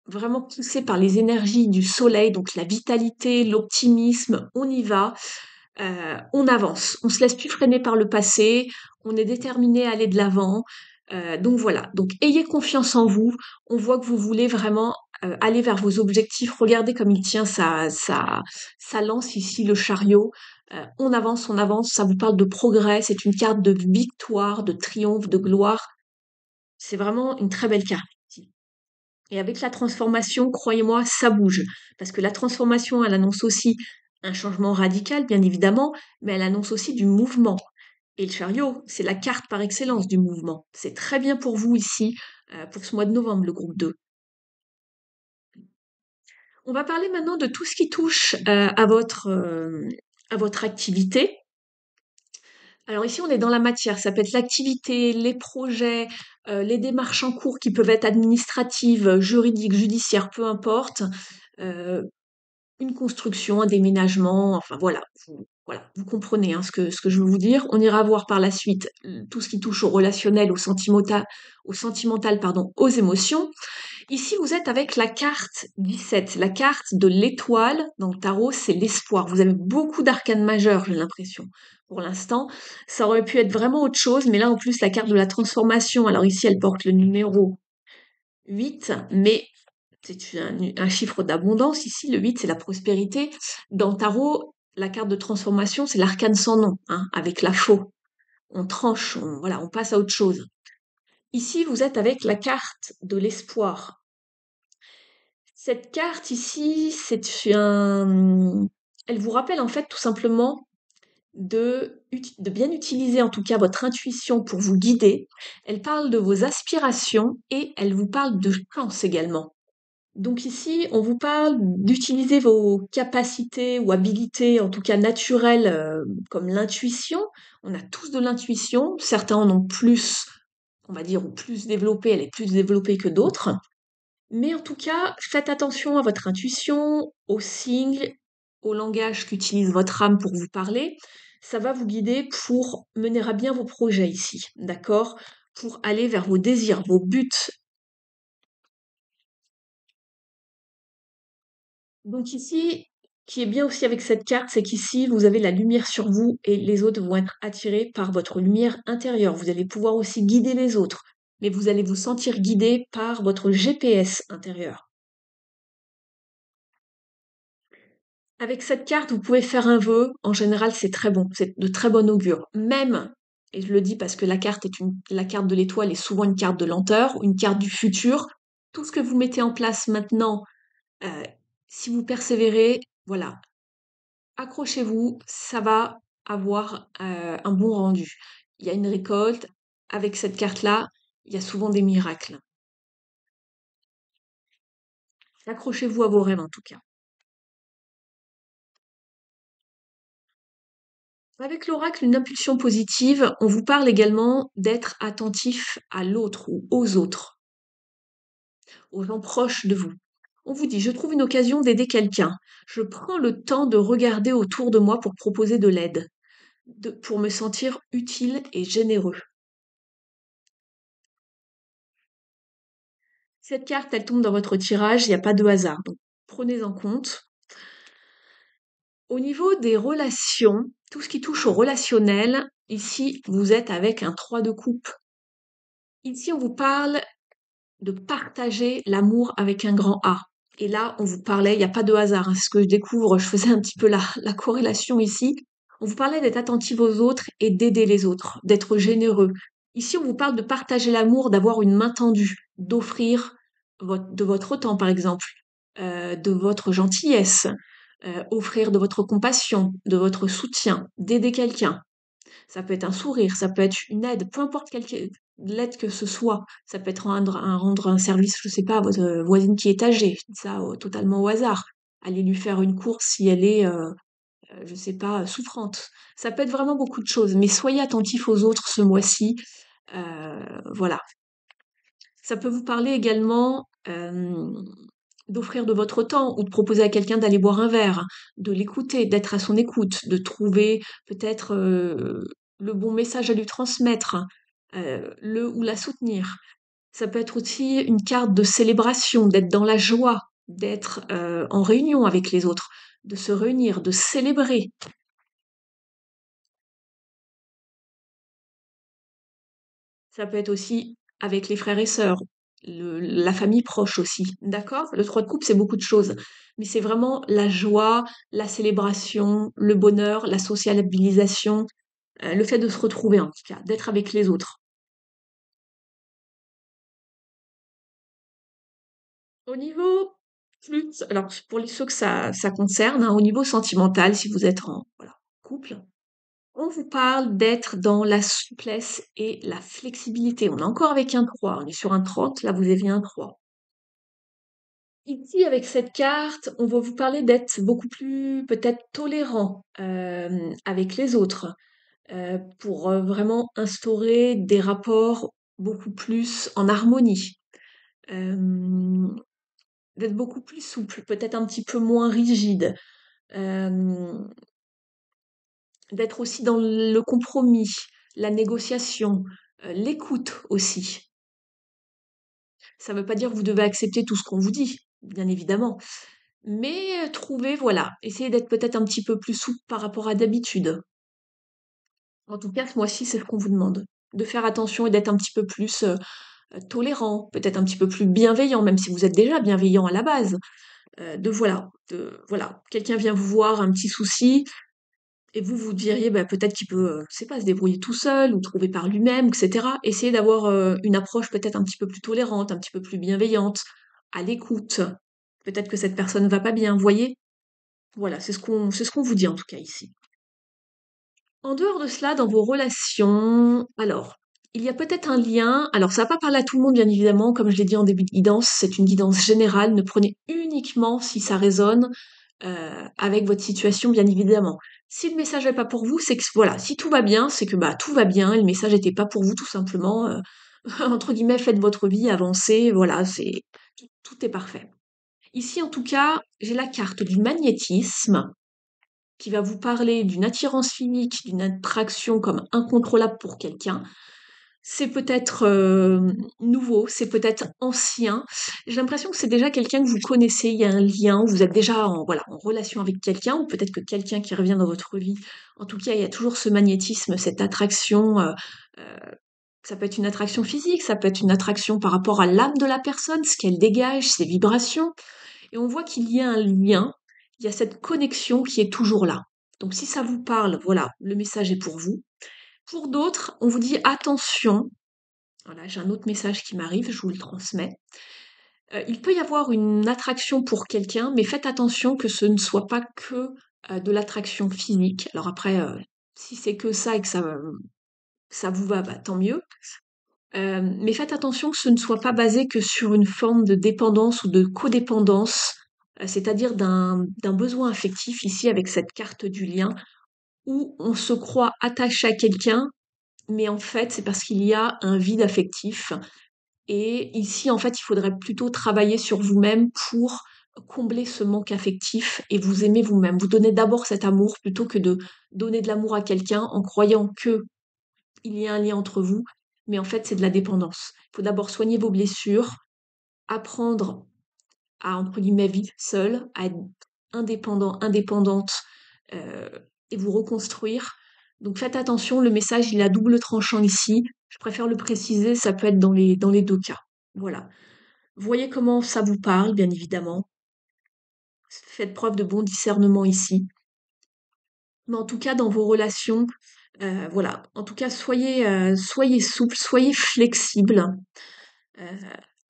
vraiment poussé par les énergies du soleil, donc la vitalité, l'optimisme. On y va. On avance, on se laisse plus freiner par le passé, on est déterminé à aller de l'avant. Donc voilà, donc ayez confiance en vous. On voit que vous voulez vraiment aller vers vos objectifs. Regardez comme il tient sa lance ici, le chariot. On avance, ça vous parle de progrès, c'est une carte de victoire, de triomphe, de gloire. C'est vraiment une très belle carte. Et avec la transformation, croyez-moi, ça bouge. Parce que la transformation, elle annonce aussi un changement radical, bien évidemment, mais elle annonce aussi du mouvement. Et le chariot, c'est la carte par excellence du mouvement. C'est très bien pour vous ici, pour ce mois de novembre, le groupe 2. On va parler maintenant de tout ce qui touche à votre activité. Alors ici, on est dans la matière. Ça peut être l'activité, les projets, les démarches en cours qui peuvent être administratives, juridiques, judiciaires, peu importe. Euh, une construction, un déménagement, enfin voilà, vous comprenez hein, ce que je veux vous dire. On ira voir par la suite tout ce qui touche au relationnel, au sentimental, pardon, aux émotions. Ici, vous êtes avec la carte 17, la carte de l'étoile. Dans le tarot, c'est l'espoir. Vous avez beaucoup d'arcanes majeures, j'ai l'impression. Pour l'instant, ça aurait pu être vraiment autre chose, mais là, en plus, la carte de la transformation. Alors ici, elle porte le numéro 8, mais c'est un chiffre d'abondance. Ici, le 8, c'est la prospérité. Dans le tarot, la carte de transformation, c'est l'arcane sans nom, hein, avec la faux. On tranche, voilà, on passe à autre chose. Ici, vous êtes avec la carte de l'espoir. Cette carte ici, elle vous rappelle en fait tout simplement de bien utiliser en tout cas votre intuition pour vous guider. Elle parle de vos aspirations et elle vous parle de chance également. Donc ici, on vous parle d'utiliser vos capacités ou habilités, en tout cas naturelles, comme l'intuition. On a tous de l'intuition, certains en ont plus, on va dire, ou plus développée, elle est plus développée que d'autres. Mais en tout cas, faites attention à votre intuition, aux signes, au langage qu'utilise votre âme pour vous parler. Ça va vous guider pour mener à bien vos projets ici, d'accord? Pour aller vers vos désirs, vos buts. Donc ici, qui est bien aussi avec cette carte, c'est qu'ici, vous avez la lumière sur vous et les autres vont être attirés par votre lumière intérieure. Vous allez pouvoir aussi guider les autres, mais vous allez vous sentir guidé par votre GPS intérieur. Avec cette carte, vous pouvez faire un vœu. En général, c'est très bon, c'est de très bon augure. Même, et je le dis parce que la carte de l'étoile est souvent une carte de lenteur, une carte du futur. Tout ce que vous mettez en place maintenant, euh, si vous persévérez, voilà, accrochez-vous, ça va avoir un bon rendu. Il y a une récolte. Avec cette carte-là, il y a souvent des miracles. Accrochez-vous à vos rêves en tout cas. Avec l'oracle, une impulsion positive, on vous parle également d'être attentif à l'autre ou aux autres, aux gens proches de vous. On vous dit, je trouve une occasion d'aider quelqu'un. Je prends le temps de regarder autour de moi pour proposer de l'aide, pour me sentir utile et généreux. Cette carte, elle tombe dans votre tirage, il n'y a pas de hasard. Donc, prenez en compte. Au niveau des relations, tout ce qui touche au relationnel, ici, vous êtes avec un 3 de coupe. Ici, on vous parle de partager l'amour avec un grand A. Et là, on vous parlait, il n'y a pas de hasard, hein, c'est ce que je découvre, je faisais un petit peu la corrélation ici. On vous parlait d'être attentif aux autres et d'aider les autres, d'être généreux. Ici, on vous parle de partager l'amour, d'avoir une main tendue, d'offrir de votre temps, par exemple, de votre gentillesse, offrir de votre compassion, de votre soutien, d'aider quelqu'un. Ça peut être un sourire, ça peut être une aide, peu importe l'aide que ce soit. Ça peut être rendre un service, je sais pas, à votre voisine qui est âgée. Je dis ça totalement au hasard. Aller lui faire une course si elle est, je sais pas, souffrante. Ça peut être vraiment beaucoup de choses. Mais soyez attentifs aux autres ce mois-ci. Voilà. Ça peut vous parler également d'offrir de votre temps ou de proposer à quelqu'un d'aller boire un verre, de l'écouter, d'être à son écoute, de trouver peut-être le bon message à lui transmettre, le ou la soutenir. Ça peut être aussi une carte de célébration, d'être dans la joie, d'être en réunion avec les autres, de se réunir, de célébrer. Ça peut être aussi avec les frères et sœurs, la famille proche aussi, d'accord? Le 3 de coupe, c'est beaucoup de choses, mais c'est vraiment la joie, la célébration, le bonheur, la sociabilisation, le fait de se retrouver en tout cas, d'être avec les autres. Au niveau plus, alors pour ceux que ça concerne, hein, au niveau sentimental, si vous êtes en voilà, couple, on vous parle d'être dans la souplesse et la flexibilité. On est encore avec un 3, on est sur un 30, là vous avez un 3. Ici, avec cette carte, on va vous parler d'être beaucoup plus peut-être tolérant avec les autres, pour vraiment instaurer des rapports beaucoup plus en harmonie, euh, d'être beaucoup plus souple, peut-être un petit peu moins rigide, euh, d'être aussi dans le compromis, la négociation, l'écoute aussi. Ça ne veut pas dire que vous devez accepter tout ce qu'on vous dit, bien évidemment. Mais trouvez, voilà, essayez d'être peut-être un petit peu plus souple par rapport à d'habitude. En tout cas, ce mois-ci, c'est ce qu'on vous demande. De faire attention et d'être un petit peu plus tolérant, peut-être un petit peu plus bienveillant, même si vous êtes déjà bienveillant à la base. Voilà, quelqu'un vient vous voir, un petit souci, et vous vous diriez bah, peut-être qu'il peut, je sais pas, se débrouiller tout seul ou trouver par lui-même, etc. Essayez d'avoir une approche peut-être un petit peu plus tolérante, un petit peu plus bienveillante, à l'écoute. Peut-être que cette personne va pas bien, vous voyez? Voilà, c'est ce qu'on vous dit en tout cas ici. En dehors de cela, dans vos relations, alors, il y a peut-être un lien. Alors, ça va pas parler à tout le monde, bien évidemment. Comme je l'ai dit en début de guidance, c'est une guidance générale. Ne prenez uniquement si ça résonne avec votre situation, bien évidemment. Si le message n'est pas pour vous, c'est que voilà, si tout va bien, c'est que bah tout va bien et le message n'était pas pour vous, tout simplement. Entre guillemets, faites votre vie, avancez, voilà, tout est parfait. Ici, en tout cas, j'ai la carte du magnétisme qui va vous parler d'une attirance physique, d'une attraction comme incontrôlable pour quelqu'un. C'est peut-être nouveau, c'est peut-être ancien. J'ai l'impression que c'est déjà quelqu'un que vous connaissez, il y a un lien, vous êtes déjà voilà, en relation avec quelqu'un, ou peut-être que quelqu'un qui revient dans votre vie. En tout cas, il y a toujours ce magnétisme, cette attraction. Euh, Ça peut être une attraction physique, ça peut être une attraction par rapport à l'âme de la personne, ce qu'elle dégage, ses vibrations. Et on voit qu'il y a un lien, il y a cette connexion qui est toujours là. Donc si ça vous parle, voilà, le message est pour vous. Pour d'autres, on vous dit attention. Voilà, j'ai un autre message qui m'arrive, je vous le transmets. Il peut y avoir une attraction pour quelqu'un, mais faites attention que ce ne soit pas que de l'attraction physique. Alors après, si c'est que ça et que ça vous va, bah, tant mieux. Mais faites attention que ce ne soit pas basé que sur une forme de dépendance ou de codépendance, c'est-à-dire d'un besoin affectif ici avec cette carte du lien, où on se croit attaché à quelqu'un, mais en fait c'est parce qu'il y a un vide affectif. Et ici en fait il faudrait plutôt travailler sur vous-même pour combler ce manque affectif et vous aimer vous-même. Vous donnez d'abord cet amour plutôt que de donner de l'amour à quelqu'un en croyant que il y a un lien entre vous, mais en fait, c'est de la dépendance. Il faut d'abord soigner vos blessures, apprendre à, entre guillemets, vivre seul, à être indépendant, indépendante, euh, et vous reconstruire. Donc faites attention, le message il est à double tranchant ici. Je préfère le préciser, ça peut être dans les deux cas. Voilà. Voyez comment ça vous parle, bien évidemment. Faites preuve de bon discernement ici. Mais en tout cas, dans vos relations, voilà. En tout cas, soyez souple, soyez flexible. Euh,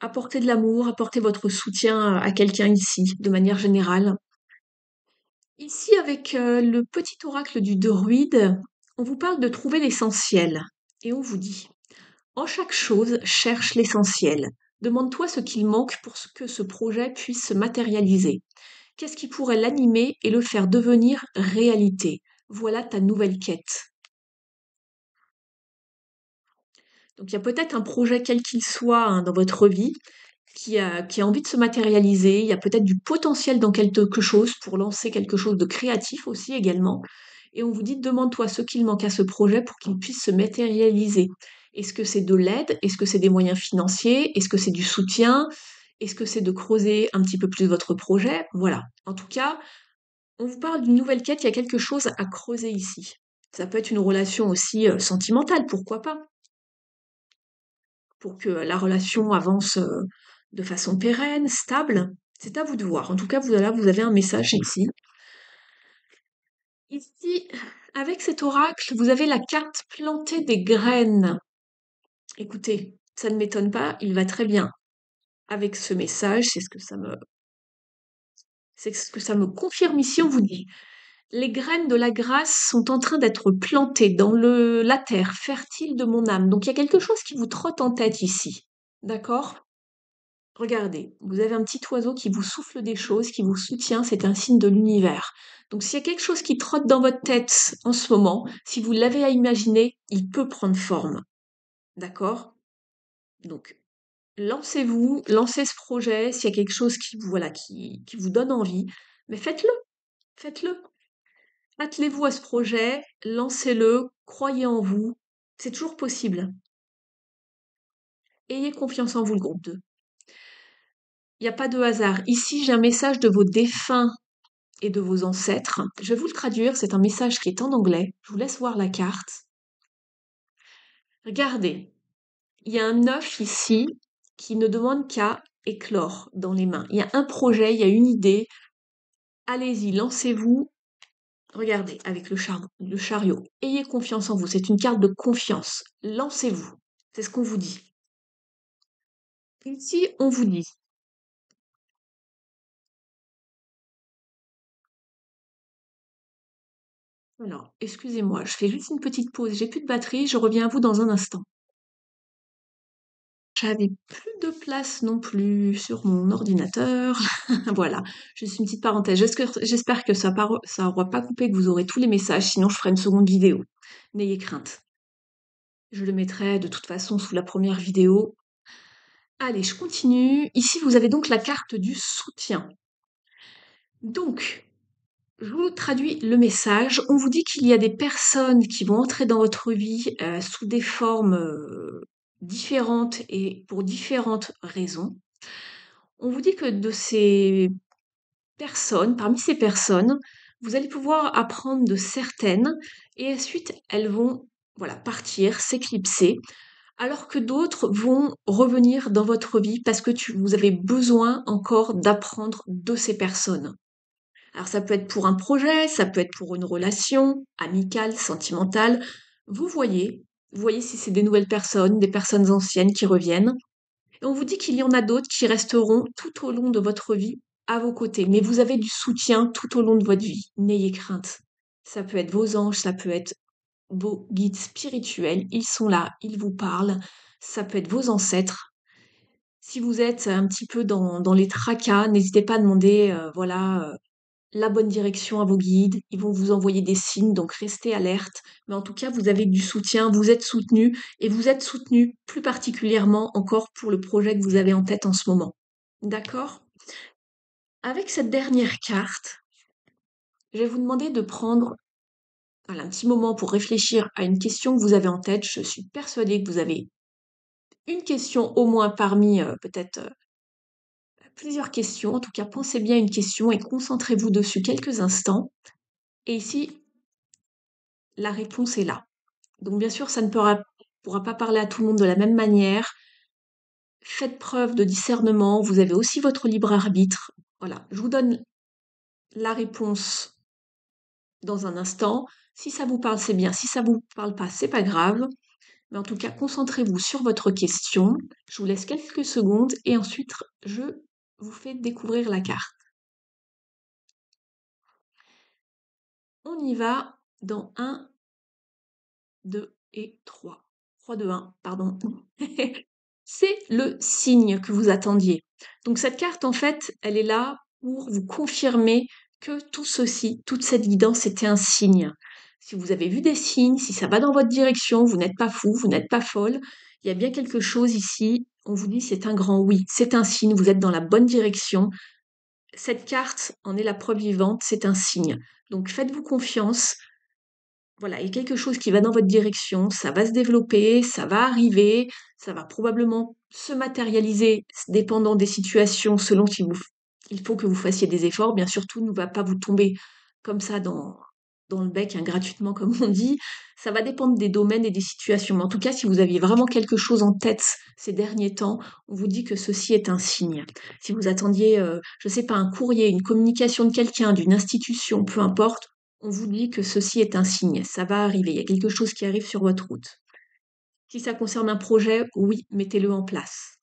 Apportez de l'amour, apportez votre soutien à quelqu'un ici, de manière générale. Ici, avec le petit oracle du druide, on vous parle de trouver l'essentiel. Et on vous dit, en chaque chose, cherche l'essentiel. Demande-toi ce qu'il manque pour que ce projet puisse se matérialiser. Qu'est-ce qui pourrait l'animer et le faire devenir réalité? Voilà ta nouvelle quête. Donc il y a peut-être un projet quel qu'il soit hein, dans votre vie qui a envie de se matérialiser. Il y a peut-être du potentiel dans quelque chose pour lancer quelque chose de créatif aussi également. Et on vous dit, demande-toi ce qu'il manque à ce projet pour qu'il puisse se matérialiser. Est-ce que c'est de l'aide? Est-ce que c'est des moyens financiers? Est-ce que c'est du soutien? Est-ce que c'est de creuser un petit peu plus votre projet? Voilà. En tout cas, on vous parle d'une nouvelle quête, il y a quelque chose à creuser ici. Ça peut être une relation aussi sentimentale, pourquoi pas? Pour que la relation avance de façon pérenne, stable. C'est à vous de voir. En tout cas, vous avez un message ici. Ici, avec cet oracle, vous avez la carte planter des graines. Écoutez, ça ne m'étonne pas, il va très bien avec ce message. C'est ce que ça me confirme ici. On vous dit, les graines de la grâce sont en train d'être plantées dans la terre fertile de mon âme. Donc il y a quelque chose qui vous trotte en tête ici. D'accord? Regardez, vous avez un petit oiseau qui vous souffle des choses, qui vous soutient, c'est un signe de l'univers. Donc s'il y a quelque chose qui trotte dans votre tête en ce moment, si vous l'avez à imaginer, il peut prendre forme. D'accord? Donc lancez-vous, lancez ce projet, s'il y a quelque chose qui vous, voilà, qui vous donne envie, mais faites-le, faites-le. Attelez-vous à ce projet, lancez-le, croyez en vous, c'est toujours possible. Ayez confiance en vous, le groupe 2. Il n'y a pas de hasard. Ici, j'ai un message de vos défunts et de vos ancêtres. Je vais vous le traduire, c'est un message qui est en anglais. Je vous laisse voir la carte. Regardez, il y a un œuf ici qui ne demande qu'à éclore dans les mains. Il y a un projet, il y a une idée. Allez-y, lancez-vous. Regardez, avec le chariot. Ayez confiance en vous. C'est une carte de confiance. Lancez-vous. C'est ce qu'on vous dit. Ici, on vous dit. Alors, excusez-moi, je fais juste une petite pause. J'ai plus de batterie. Je reviens à vous dans un instant. J'avais plus de place non plus sur mon ordinateur. Voilà, juste une petite parenthèse. J'espère que ça aura pas coupé, que vous aurez tous les messages, sinon je ferai une seconde vidéo. N'ayez crainte. Je le mettrai de toute façon sous la première vidéo. Allez, je continue. Ici, vous avez donc la carte du soutien. Donc, je vous traduis le message. On vous dit qu'il y a des personnes qui vont entrer dans votre vie sous des formes différentes et pour différentes raisons. On vous dit que de ces personnes, parmi ces personnes, vous allez pouvoir apprendre de certaines et ensuite elles vont voilà, partir, s'éclipser, alors que d'autres vont revenir dans votre vie parce que vous avez besoin encore d'apprendre de ces personnes. Alors ça peut être pour un projet, ça peut être pour une relation amicale, sentimentale. Vous voyez si c'est des nouvelles personnes, des personnes anciennes qui reviennent. Et on vous dit qu'il y en a d'autres qui resteront tout au long de votre vie à vos côtés. Mais vous avez du soutien tout au long de votre vie. N'ayez crainte. Ça peut être vos anges, ça peut être vos guides spirituels. Ils sont là, ils vous parlent. Ça peut être vos ancêtres. Si vous êtes un petit peu dans les tracas, n'hésitez pas à demander la bonne direction à vos guides. Ils vont vous envoyer des signes, donc restez alerte. Mais en tout cas, vous avez du soutien, vous êtes soutenu et vous êtes soutenu plus particulièrement encore pour le projet que vous avez en tête en ce moment. D'accord? Avec cette dernière carte, je vais vous demander de prendre voilà, un petit moment pour réfléchir à une question que vous avez en tête. Je suis persuadée que vous avez une question au moins parmi peut-être plusieurs questions. En tout cas, pensez bien à une question et concentrez-vous dessus quelques instants. Et ici, la réponse est là. Donc bien sûr, ça ne pourra pas parler à tout le monde de la même manière. Faites preuve de discernement, vous avez aussi votre libre arbitre. Voilà, je vous donne la réponse dans un instant. Si ça vous parle, c'est bien. Si ça vous parle pas, c'est pas grave. Mais en tout cas, concentrez-vous sur votre question. Je vous laisse quelques secondes et ensuite, je vous fais découvrir la carte. On y va dans 1, 2 et 3. 3, 2, 1, pardon. C'est le signe que vous attendiez. Donc cette carte, en fait, elle est là pour vous confirmer que tout ceci, toute cette guidance, était un signe. Si vous avez vu des signes, si ça va dans votre direction, vous n'êtes pas fou, vous n'êtes pas folle, il y a bien quelque chose ici. On vous dit c'est un grand oui, c'est un signe, vous êtes dans la bonne direction. Cette carte en est la preuve vivante, c'est un signe. Donc faites-vous confiance, voilà, il y a quelque chose qui va dans votre direction, ça va se développer, ça va arriver, ça va probablement se matérialiser dépendant des situations selon si il faut que vous fassiez des efforts. Bien sûr, tout ne va pas vous tomber comme ça dans le bec, hein, gratuitement, comme on dit. Ça va dépendre des domaines et des situations. Mais en tout cas, si vous aviez vraiment quelque chose en tête ces derniers temps, on vous dit que ceci est un signe. Si vous attendiez, je sais pas, un courrier, une communication de quelqu'un, d'une institution, peu importe, on vous dit que ceci est un signe, ça va arriver, il y a quelque chose qui arrive sur votre route. Si ça concerne un projet, oui, mettez-le en place.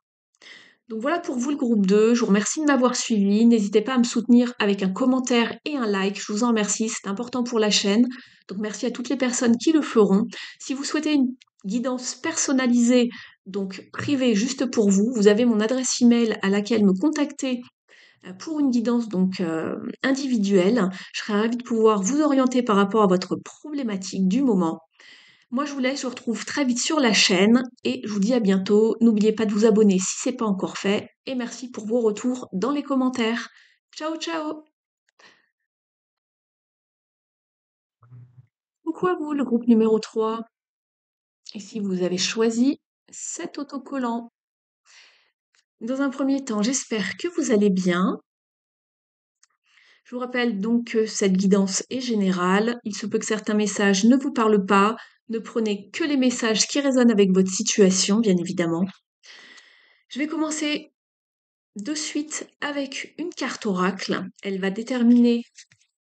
Donc voilà pour vous le groupe 2, je vous remercie de m'avoir suivi, n'hésitez pas à me soutenir avec un commentaire et un like, je vous en remercie, c'est important pour la chaîne. Donc merci à toutes les personnes qui le feront. Si vous souhaitez une guidance personnalisée, donc privée juste pour vous, vous avez mon adresse email à laquelle me contacter pour une guidance donc individuelle. Je serais ravie de pouvoir vous orienter par rapport à votre problématique du moment. Moi, je vous laisse, je vous retrouve très vite sur la chaîne et je vous dis à bientôt. N'oubliez pas de vous abonner si c'est pas encore fait et merci pour vos retours dans les commentaires. Ciao, ciao! Coucou à vous, le groupe numéro 3. Et si vous avez choisi cet autocollant. Dans un premier temps, j'espère que vous allez bien. Je vous rappelle donc que cette guidance est générale. Il se peut que certains messages ne vous parlent pas. Ne prenez que les messages qui résonnent avec votre situation, bien évidemment. Je vais commencer de suite avec une carte oracle. Elle va déterminer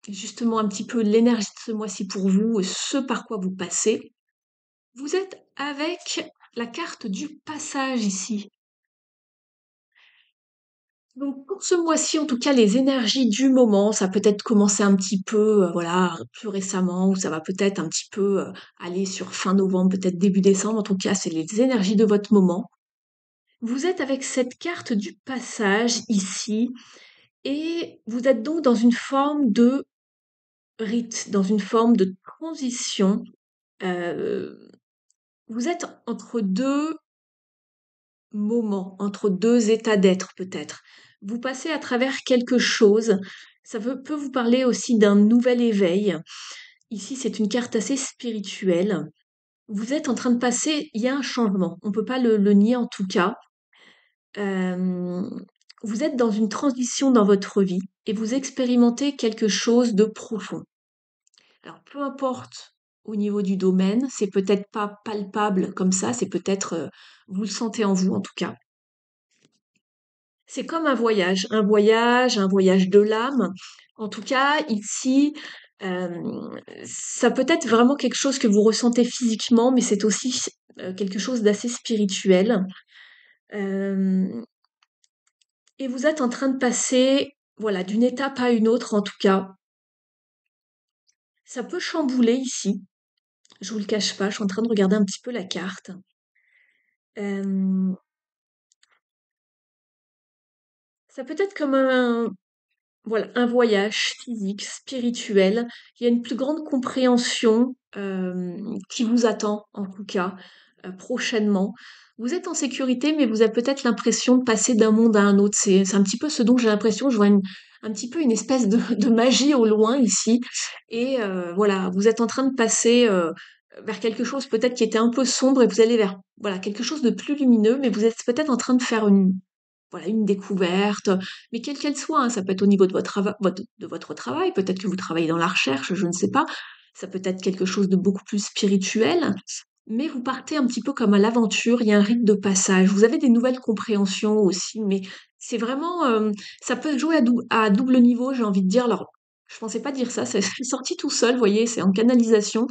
justement un petit peu l'énergie de ce mois-ci pour vous, ce par quoi vous passez. Vous êtes avec la carte du passage ici. Donc pour ce mois-ci, en tout cas, les énergies du moment, ça peut être commencé un petit peu, voilà, plus récemment, ou ça va peut-être un petit peu aller sur fin novembre, peut-être début décembre. En tout cas, c'est les énergies de votre moment. Vous êtes avec cette carte du passage ici, et vous êtes donc dans une forme de rite, dans une forme de transition. Euh, vous êtes entre deux moment, entre deux états d'être peut-être. Vous passez à travers quelque chose. Ça peut vous parler aussi d'un nouvel éveil. Ici, c'est une carte assez spirituelle. Vous êtes en train de passer, il y a un changement. On ne peut pas le nier en tout cas. Euh, vous êtes dans une transition dans votre vie et vous expérimentez quelque chose de profond. Alors, peu importe au niveau du domaine, c'est peut-être pas palpable comme ça, c'est peut-être, vous le sentez en vous en tout cas. C'est comme un voyage de l'âme. En tout cas, ici, ça peut être vraiment quelque chose que vous ressentez physiquement, mais c'est aussi quelque chose d'assez spirituel. Euh, et vous êtes en train de passer, voilà, d'une étape à une autre, en tout cas. Ça peut chambouler ici. Je vous le cache pas, je suis en train de regarder un petit peu la carte. Euh, ça peut être comme voilà, un voyage physique, spirituel. Il y a une plus grande compréhension qui vous attend, en tout cas, prochainement. Vous êtes en sécurité, mais vous avez peut-être l'impression de passer d'un monde à un autre. C'est un petit peu ce dont j'ai l'impression. Je vois un petit peu une espèce de magie au loin ici. Et voilà, vous êtes en train de passer vers quelque chose peut-être qui était un peu sombre et vous allez vers voilà quelque chose de plus lumineux, mais vous êtes peut-être en train de faire voilà, une découverte, mais quelle qu'elle soit, hein. Ça peut être au niveau de de votre travail, peut-être que vous travaillez dans la recherche, je ne sais pas. Ça peut être quelque chose de beaucoup plus spirituel, mais vous partez un petit peu comme à l'aventure, il y a un rite de passage. Vous avez des nouvelles compréhensions aussi, mais c'est vraiment, ça peut jouer à double niveau, j'ai envie de dire. Alors, je pensais pas dire ça, c'est c'est sorti tout seul, vous voyez, c'est en canalisation.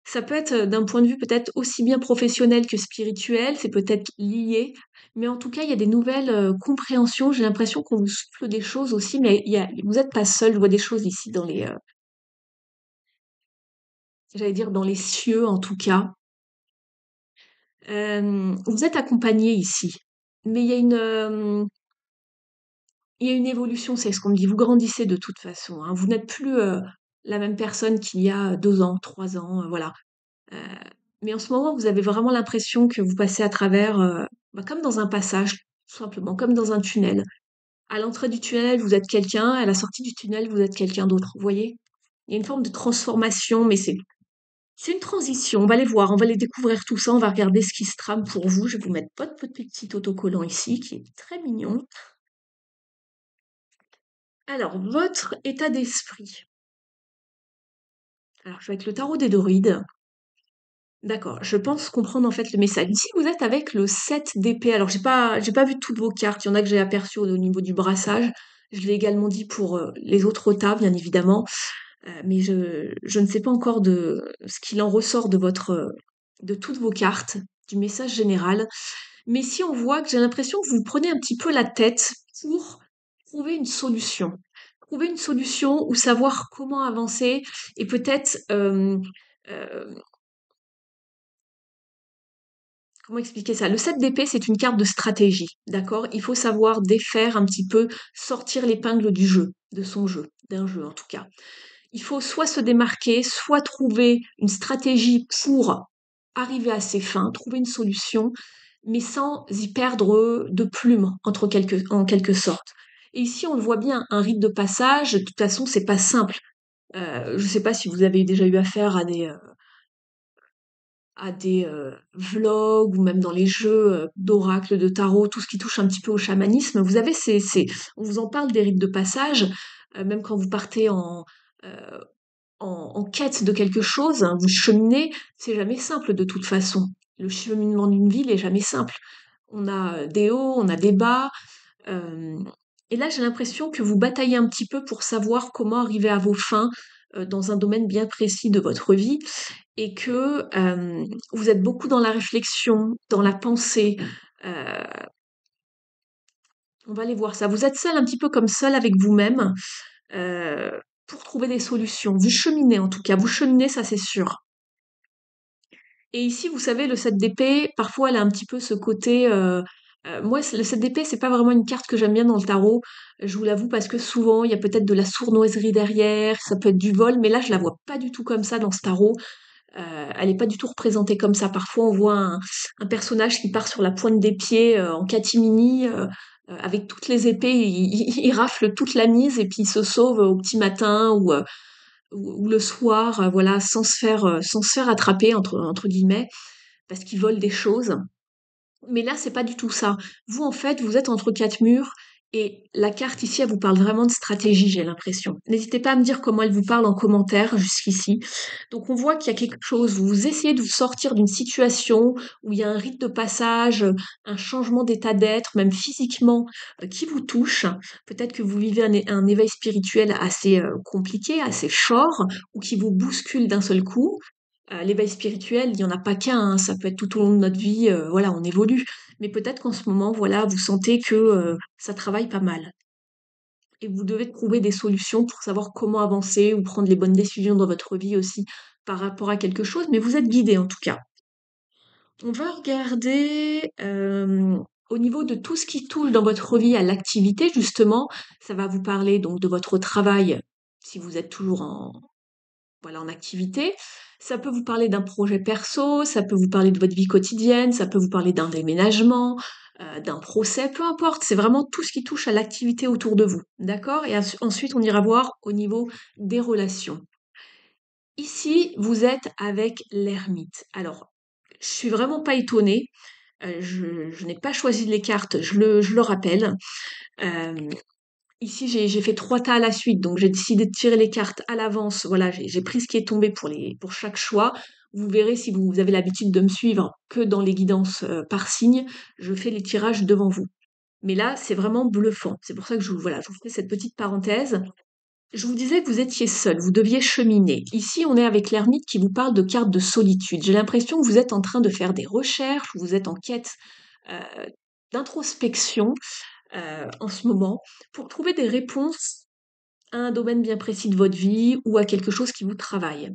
Ça peut être, d'un point de vue peut-être aussi bien professionnel que spirituel, c'est peut-être lié, mais en tout cas, il y a des nouvelles, compréhensions. J'ai l'impression qu'on vous souffle des choses aussi, mais vous êtes pas seul. Je vois des choses ici dans les, j'allais dire dans les cieux en tout cas. Vous êtes accompagné ici, mais il y a une évolution, c'est ce qu'on me dit. Vous grandissez de toute façon, hein. Vous n'êtes plus, la même personne qu'il y a 2 ans, 3 ans, voilà. Heu, mais en ce moment, vous avez vraiment l'impression que vous passez à travers, bah, comme dans un passage, tout simplement, comme dans un tunnel. À l'entrée du tunnel, vous êtes quelqu'un, à la sortie du tunnel, vous êtes quelqu'un d'autre, vous voyez? Il y a une forme de transformation, mais c'est une transition. On va les voir, on va les découvrir tout ça, on va regarder ce qui se trame pour vous. Je vais vous mettre votre petit autocollant ici, qui est très mignon. Alors, votre état d'esprit. Alors, je vais avec le tarot des Dorides. D'accord, je pense comprendre en fait le message. Ici, vous êtes avec le 7 d'épée. Alors, j'ai pas vu toutes vos cartes. Il y en a que j'ai aperçues au niveau du brassage. Je l'ai également dit pour les autres tas, bien évidemment. Mais je ne sais pas encore de ce qu'il en ressort de de toutes vos cartes, du message général. Mais si on voit que j'ai l'impression que vous vous prenez un petit peu la tête pour trouver une solution. Trouver une solution ou savoir comment avancer et peut-être euh, comment expliquer ça? Le 7 d'épée, c'est une carte de stratégie, d'accord? Il faut savoir défaire un petit peu, sortir l'épingle du jeu, de son jeu, d'un jeu en tout cas. Il faut soit se démarquer, soit trouver une stratégie pour arriver à ses fins, trouver une solution, mais sans y perdre de plume, en quelque sorte. Et ici, on le voit bien, un rite de passage, de toute façon, c'est pas simple. Je sais pas si vous avez déjà eu affaire à des vlogs ou même dans les jeux d'oracle, de tarot, tout ce qui touche un petit peu au chamanisme. Vous avez on vous en parle des rites de passage, même quand vous partez euh, en quête de quelque chose, hein, vous cheminez, c'est jamais simple de toute façon. Le cheminement d'une ville est jamais simple. On a des hauts, on a des bas, euh, et là, j'ai l'impression que vous bataillez un petit peu pour savoir comment arriver à vos fins dans un domaine bien précis de votre vie et que vous êtes beaucoup dans la réflexion, dans la pensée. Euh, on va aller voir ça. Vous êtes seul, un petit peu comme seul avec vous-même euh, pour trouver des solutions. Vous cheminez en tout cas, vous cheminez, ça c'est sûr. Et ici, vous savez, le 7 d'épée, parfois, elle a un petit peu ce côté. Moi, le 7 d'épée, c'est pas vraiment une carte que j'aime bien dans le tarot. Je vous l'avoue parce que souvent, il y a peut-être de la sournoiserie derrière, ça peut être du vol, mais là, je la vois pas du tout comme ça dans ce tarot. Elle est pas du tout représentée comme ça. Parfois, on voit un personnage qui part sur la pointe des pieds en catimini, avec toutes les épées, il rafle toute la mise et puis il se sauve au petit matin ou le soir, voilà, sans se faire attraper entre guillemets, parce qu'ils volent des choses. Mais là, c'est pas du tout ça. Vous, en fait, vous êtes entre quatre murs et la carte ici, elle vous parle vraiment de stratégie, j'ai l'impression. N'hésitez pas à me dire comment elle vous parle en commentaire jusqu'ici. Donc, on voit qu'il y a quelque chose, vous essayez de vous sortir d'une situation où il y a un rite de passage, un changement d'état d'être, même physiquement, qui vous touche. Peut-être que vous vivez un éveil spirituel assez compliqué, assez fort, ou qui vous bouscule d'un seul coup. L'éveil spirituel, il y en a pas qu'un, hein, ça peut être tout au long de notre vie, voilà, on évolue. Mais peut-être qu'en ce moment, voilà, vous sentez que ça travaille pas mal et vous devez trouver des solutions pour savoir comment avancer ou prendre les bonnes décisions dans votre vie aussi par rapport à quelque chose, mais vous êtes guidé en tout cas. On va regarder au niveau de tout ce qui touche dans votre vie à l'activité, justement, ça va vous parler donc de votre travail si vous êtes toujours en activité. Ça peut vous parler d'un projet perso, ça peut vous parler de votre vie quotidienne, ça peut vous parler d'un déménagement, d'un procès, peu importe. C'est vraiment tout ce qui touche à l'activité autour de vous. D'accord? Et ensuite, on ira voir au niveau des relations. Ici, vous êtes avec l'ermite. Alors, je suis vraiment pas étonnée. Je n'ai pas choisi les cartes, je le rappelle. Euh, Ici, j'ai fait 3 tas à la suite, donc j'ai décidé de tirer les cartes à l'avance. Voilà, j'ai pris ce qui est tombé pour chaque choix. Vous verrez si vous avez l'habitude de me suivre que dans les guidances par signe, je fais les tirages devant vous. Mais là, c'est vraiment bluffant. C'est pour ça que voilà, je vous fais cette petite parenthèse. Je vous disais que vous étiez seul, vous deviez cheminer. Ici, on est avec l'ermite qui vous parle de cartes de solitude. J'ai l'impression que vous êtes en train de faire des recherches, vous êtes en quête euh, d'introspection en ce moment pour trouver des réponses à un domaine bien précis de votre vie ou à quelque chose qui vous travaille.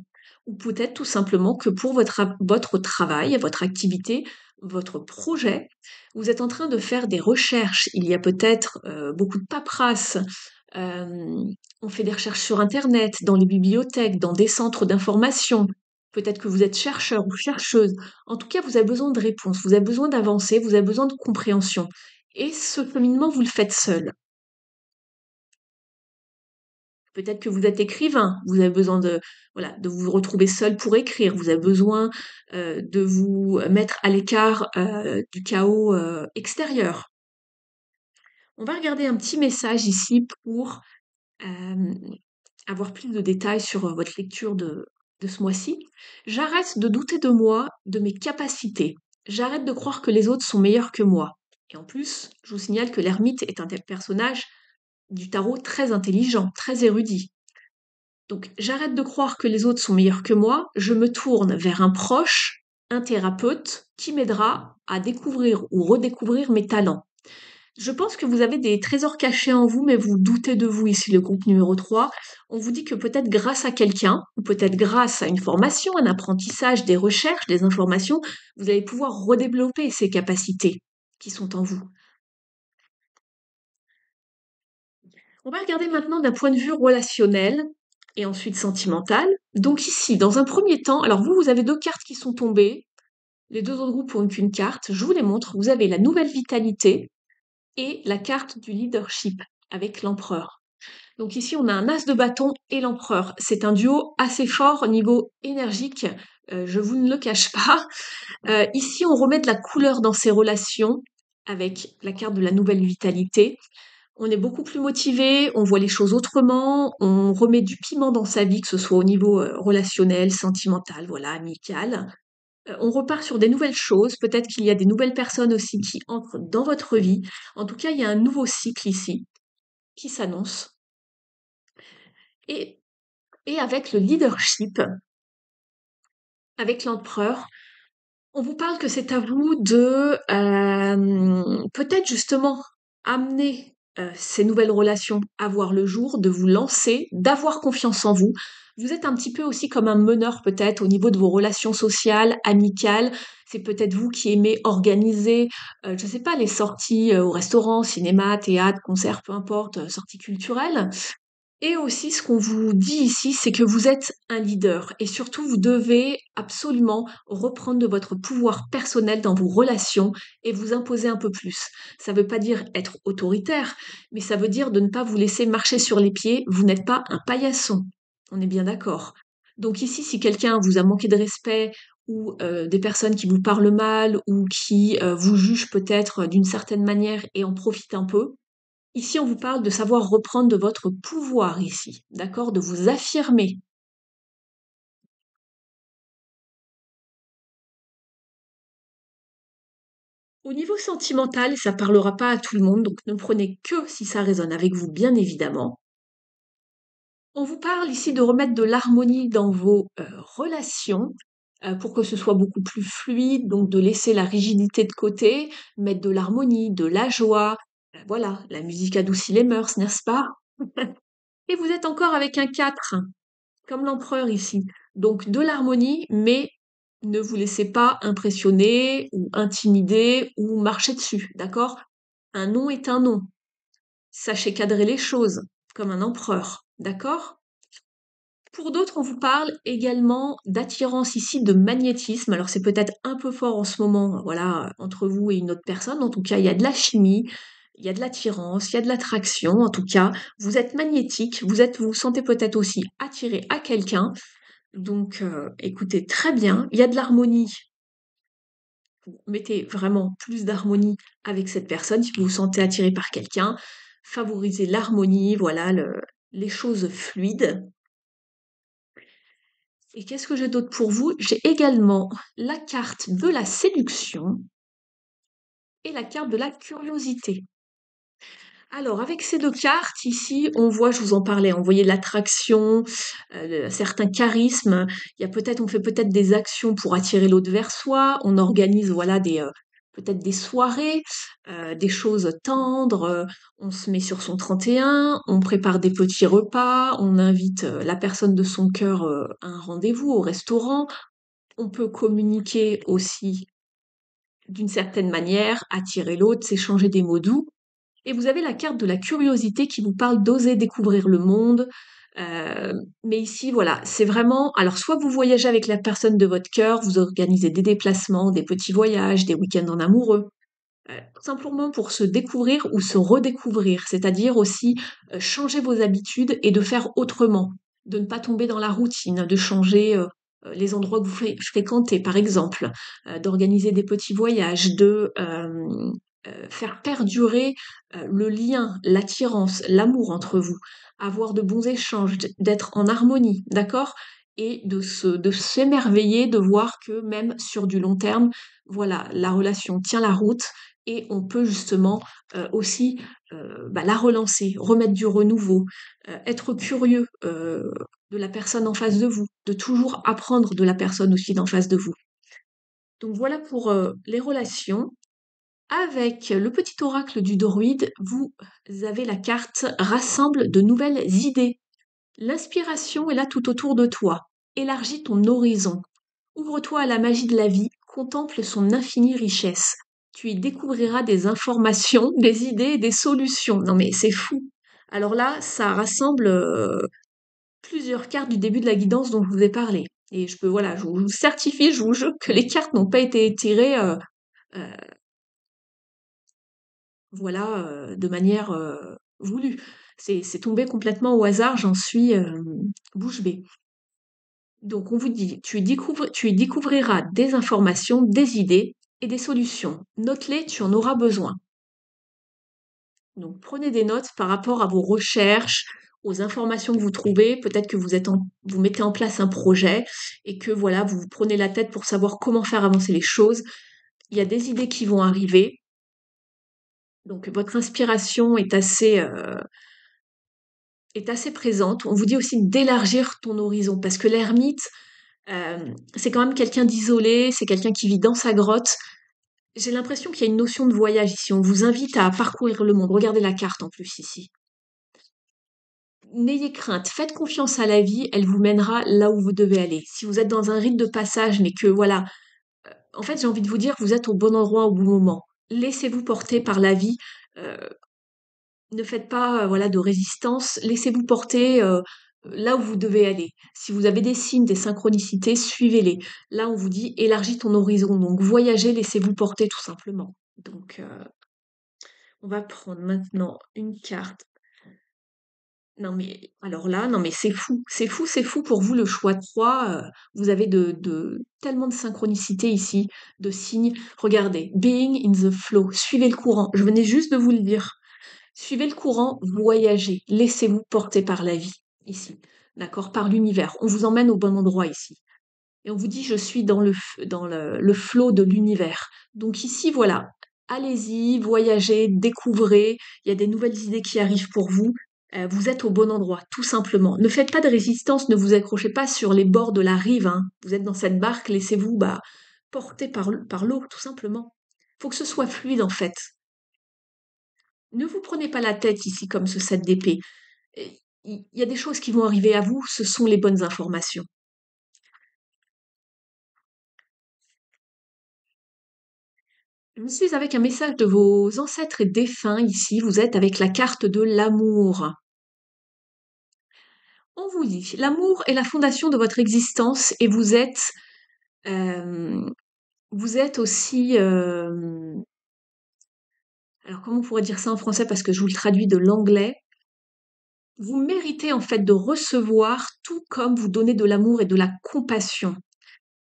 Ou peut-être tout simplement que pour votre travail, votre activité, votre projet, vous êtes en train de faire des recherches. Il y a peut-être beaucoup de paperasse. Euh, on fait des recherches sur Internet, dans les bibliothèques, dans des centres d'information. Peut-être que vous êtes chercheur ou chercheuse. En tout cas, vous avez besoin de réponses, vous avez besoin d'avancer, vous avez besoin de compréhension. Et ce cheminement, vous le faites seul. Peut-être que vous êtes écrivain, vous avez besoin voilà, de vous retrouver seul pour écrire, vous avez besoin de vous mettre à l'écart du chaos extérieur. On va regarder un petit message ici pour euh, avoir plus de détails sur votre lecture de ce mois-ci. J'arrête de douter de moi, de mes capacités. J'arrête de croire que les autres sont meilleurs que moi. Et en plus, je vous signale que l'ermite est un tel personnage du tarot très intelligent, très érudit. Donc j'arrête de croire que les autres sont meilleurs que moi, je me tourne vers un proche, un thérapeute, qui m'aidera à découvrir ou redécouvrir mes talents. Je pense que vous avez des trésors cachés en vous, mais vous doutez de vous ici, le compte numéro 3. On vous dit que peut-être grâce à quelqu'un, ou peut-être grâce à une formation, un apprentissage, des recherches, des informations, vous allez pouvoir redévelopper ces capacités qui sont en vous. On va regarder maintenant d'un point de vue relationnel et ensuite sentimental. Donc ici, dans un premier temps, alors vous, vous avez 2 cartes qui sont tombées. Les 2 autres groupes ont qu'une carte. Je vous les montre. Vous avez la nouvelle vitalité et la carte du leadership avec l'empereur. Donc ici, on a un as de bâton et l'empereur. C'est un duo assez fort au niveau énergique. Je vous ne le cache pas. Ici, on remet de la couleur dans ces relations avec la carte de la nouvelle vitalité. On est beaucoup plus motivé, on voit les choses autrement, on remet du piment dans sa vie, que ce soit au niveau relationnel, sentimental, voilà, amical. On repart sur des nouvelles choses, peut-être qu'il y a des nouvelles personnes aussi qui entrent dans votre vie. En tout cas, il y a un nouveau cycle ici qui s'annonce. Et, et avec le leadership, avec l'empereur, on vous parle que c'est à vous de peut-être justement amener ces nouvelles relations à voir le jour, de vous lancer, d'avoir confiance en vous. Vous êtes un petit peu aussi comme un meneur peut-être au niveau de vos relations sociales, amicales. C'est peut-être vous qui aimez organiser, je ne sais pas, les sorties au restaurant, cinéma, théâtre, concert, peu importe, sorties culturelles. Et aussi, ce qu'on vous dit ici, c'est que vous êtes un leader et surtout, vous devez absolument reprendre de votre pouvoir personnel dans vos relations et vous imposer un peu plus. Ça ne veut pas dire être autoritaire, mais ça veut dire de ne pas vous laisser marcher sur les pieds. Vous n'êtes pas un paillasson. On est bien d'accord. Donc ici, si quelqu'un vous a manqué de respect ou des personnes qui vous parlent mal ou qui vous jugent peut-être d'une certaine manière et en profitent un peu, ici, on vous parle de savoir reprendre de votre pouvoir ici, d'accord? De vous affirmer. Au niveau sentimental, ça parlera pas à tout le monde, donc ne prenez que si ça résonne avec vous, bien évidemment. On vous parle ici de remettre de l'harmonie dans vos relations pour que ce soit beaucoup plus fluide, donc de laisser la rigidité de côté, mettre de l'harmonie, de la joie. Voilà, la musique adoucit les mœurs, n'est-ce pas? Et vous êtes encore avec un 4. Comme l'empereur ici. Donc de l'harmonie, mais ne vous laissez pas impressionner ou intimider ou marcher dessus, d'accord? Un non est un non. Sachez cadrer les choses, comme un empereur, d'accord? Pour d'autres, on vous parle également d'attirance ici, de magnétisme. Alors c'est peut-être un peu fort en ce moment, voilà, entre vous et une autre personne. En tout cas, il y a de la chimie, il y a de l'attirance, il y a de l'attraction. En tout cas, vous êtes magnétique, vous vous sentez peut-être aussi attiré à quelqu'un. Donc, écoutez, très bien. Il y a de l'harmonie vous mettez vraiment plus d'harmonie avec cette personne, si vous vous sentez attiré par quelqu'un, favorisez l'harmonie, voilà, les choses fluides. Et qu'est-ce que j'ai d'autre pour vous? J'ai également la carte de la séduction et la carte de la curiosité. Alors, avec ces deux cartes, ici, on voit, je vous en parlais, on voyait l'attraction, certains charismes. On fait peut-être des actions pour attirer l'autre vers soi. On organise, voilà, peut-être des soirées, des choses tendres. On se met sur son 31, on prépare des petits repas, on invite la personne de son cœur à un rendez-vous au restaurant. On peut communiquer aussi d'une certaine manière, attirer l'autre, s'échanger des mots doux. Et vous avez la carte de la curiosité qui vous parle d'oser découvrir le monde. Euh, mais ici, voilà, c'est vraiment. Alors, soit vous voyagez avec la personne de votre cœur, vous organisez des déplacements, des petits voyages, des week-ends en amoureux, simplement pour se découvrir ou se redécouvrir, c'est-à-dire aussi changer vos habitudes et de faire autrement, de ne pas tomber dans la routine, de changer les endroits que vous fréquentez, par exemple, d'organiser des petits voyages, de faire perdurer le lien, l'attirance, l'amour entre vous, avoir de bons échanges, d'être en harmonie, d'accord? Et de s'émerveiller, de voir que même sur du long terme, voilà, la relation tient la route et on peut justement aussi la relancer, remettre du renouveau, être curieux de la personne en face de vous, de toujours apprendre de la personne aussi d'en face de vous. Donc voilà pour les relations. Avec le petit oracle du druide, vous avez la carte rassemble de nouvelles idées. L'inspiration est là tout autour de toi. Élargis ton horizon. Ouvre-toi à la magie de la vie, contemple son infinie richesse. Tu y découvriras des informations, des idées et des solutions. Non mais c'est fou. Alors là, ça rassemble plusieurs cartes du début de la guidance dont je vous ai parlé. Et voilà, je vous certifie, je vous jure que les cartes n'ont pas été tirées, euh, voilà, de manière voulue. C'est tombé complètement au hasard, j'en suis bouche bée. Donc on vous dit, tu y découvriras des informations, des idées et des solutions. Note-les, tu en auras besoin. Donc prenez des notes par rapport à vos recherches, aux informations que vous trouvez. Peut-être que vous mettez en place un projet et que voilà, vous vous prenez la tête pour savoir comment faire avancer les choses. Il y a des idées qui vont arriver. Donc votre inspiration est assez présente. On vous dit aussi d'élargir ton horizon parce que l'ermite, c'est quand même quelqu'un d'isolé, c'est quelqu'un qui vit dans sa grotte. J'ai l'impression qu'il y a une notion de voyage ici. On vous invite à parcourir le monde. Regardez la carte en plus ici. N'ayez crainte, faites confiance à la vie, elle vous mènera là où vous devez aller. Si vous êtes dans un rite de passage, mais que voilà, en fait, j'ai envie de vous dire, vous êtes au bon endroit au bon moment. Laissez-vous porter par la vie. euh, Ne faites pas voilà de résistance, laissez-vous porter là où vous devez aller. Si vous avez des signes, des synchronicités, suivez-les. Là, on vous dit élargis ton horizon, donc voyagez, laissez-vous porter tout simplement. Donc, on va prendre maintenant une carte. Non mais alors là, non mais c'est fou, c'est fou, c'est fou pour vous le choix 3. Vous avez tellement de synchronicité ici, de signes. Regardez, being in the flow, suivez le courant. Je venais juste de vous le dire. Suivez le courant, voyagez, laissez-vous porter par la vie, ici, d'accord, par l'univers. On vous emmène au bon endroit ici. Et on vous dit, je suis dans le flot de l'univers. Donc ici, voilà, allez-y, voyagez, découvrez, il y a des nouvelles idées qui arrivent pour vous. Vous êtes au bon endroit, tout simplement. Ne faites pas de résistance, ne vous accrochez pas sur les bords de la rive, hein. Vous êtes dans cette barque, laissez-vous porter par l'eau, tout simplement. Faut que ce soit fluide, en fait. Ne vous prenez pas la tête ici comme ce 7 d'épée. Il y a des choses qui vont arriver à vous, ce sont les bonnes informations. Je suis avec un message de vos ancêtres et défunts ici, vous êtes avec la carte de l'amour. On vous dit, l'amour est la fondation de votre existence et euh, vous êtes aussi, alors comment on pourrait dire ça en français parce que je vous le traduis de l'anglais. Vous méritez en fait de recevoir tout comme vous donnez de l'amour et de la compassion.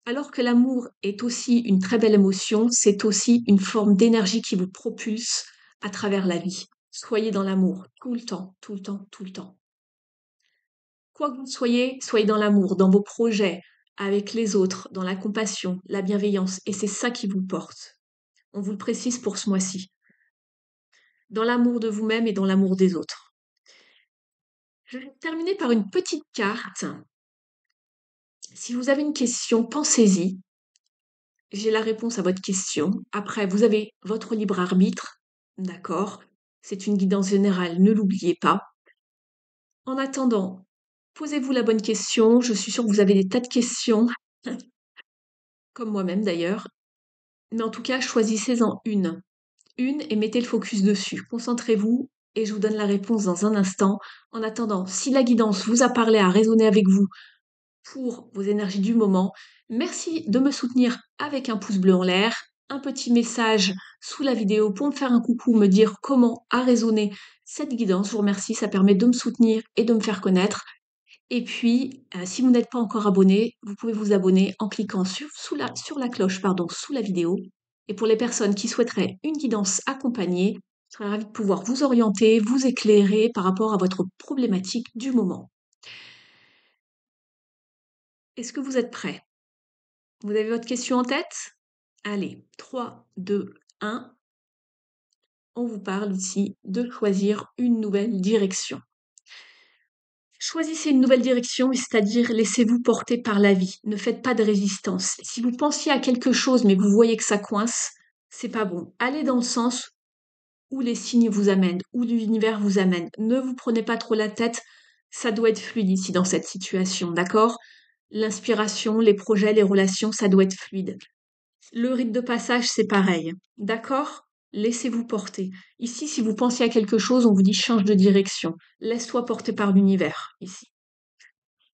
Alors que l'amour est aussi une très belle émotion, c'est aussi une forme d'énergie qui vous propulse à travers la vie. Soyez dans l'amour tout le temps, tout le temps, tout le temps. Quoi que vous soyez, soyez dans l'amour, dans vos projets, avec les autres, dans la compassion, la bienveillance, et c'est ça qui vous porte. On vous le précise pour ce mois-ci. Dans l'amour de vous-même et dans l'amour des autres. Je vais terminer par une petite carte. Si vous avez une question, pensez-y. J'ai la réponse à votre question. Après, vous avez votre libre arbitre. D'accord? C'est une guidance générale, ne l'oubliez pas. En attendant, posez-vous la bonne question. Je suis sûre que vous avez des tas de questions, comme moi-même d'ailleurs. Mais en tout cas, choisissez-en une. Une et mettez le focus dessus. Concentrez-vous et je vous donne la réponse dans un instant. En attendant, si la guidance vous a parlé, a résonné avec vous pour vos énergies du moment, merci de me soutenir avec un pouce bleu en l'air, un petit message sous la vidéo pour me faire un coucou, me dire comment a résonné cette guidance. Je vous remercie, ça permet de me soutenir et de me faire connaître. Et puis, si vous n'êtes pas encore abonné, vous pouvez vous abonner en cliquant sur la cloche sous la vidéo. Et pour les personnes qui souhaiteraient une guidance accompagnée, je serais ravie de pouvoir vous orienter, vous éclairer par rapport à votre problématique du moment. Est-ce que vous êtes prêts? Vous avez votre question en tête? Allez, 3, 2, 1. On vous parle ici de choisir une nouvelle direction. Choisissez une nouvelle direction, c'est-à-dire laissez-vous porter par la vie. Ne faites pas de résistance. Si vous pensiez à quelque chose mais que vous voyez que ça coince, c'est pas bon. Allez dans le sens où les signes vous amènent, où l'univers vous amène. Ne vous prenez pas trop la tête. Ça doit être fluide ici dans cette situation, d'accord? L'inspiration, les projets, les relations, ça doit être fluide. Le rite de passage, c'est pareil. D'accord? Laissez-vous porter. Ici, si vous pensiez à quelque chose, on vous dit change de direction. Laisse-toi porter par l'univers, ici.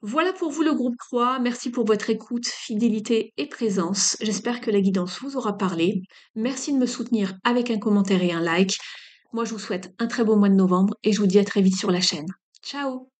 Voilà pour vous le groupe Croix. Merci pour votre écoute, fidélité et présence. J'espère que la guidance vous aura parlé. Merci de me soutenir avec un commentaire et un like. Moi, je vous souhaite un très beau mois de novembre et je vous dis à très vite sur la chaîne. Ciao!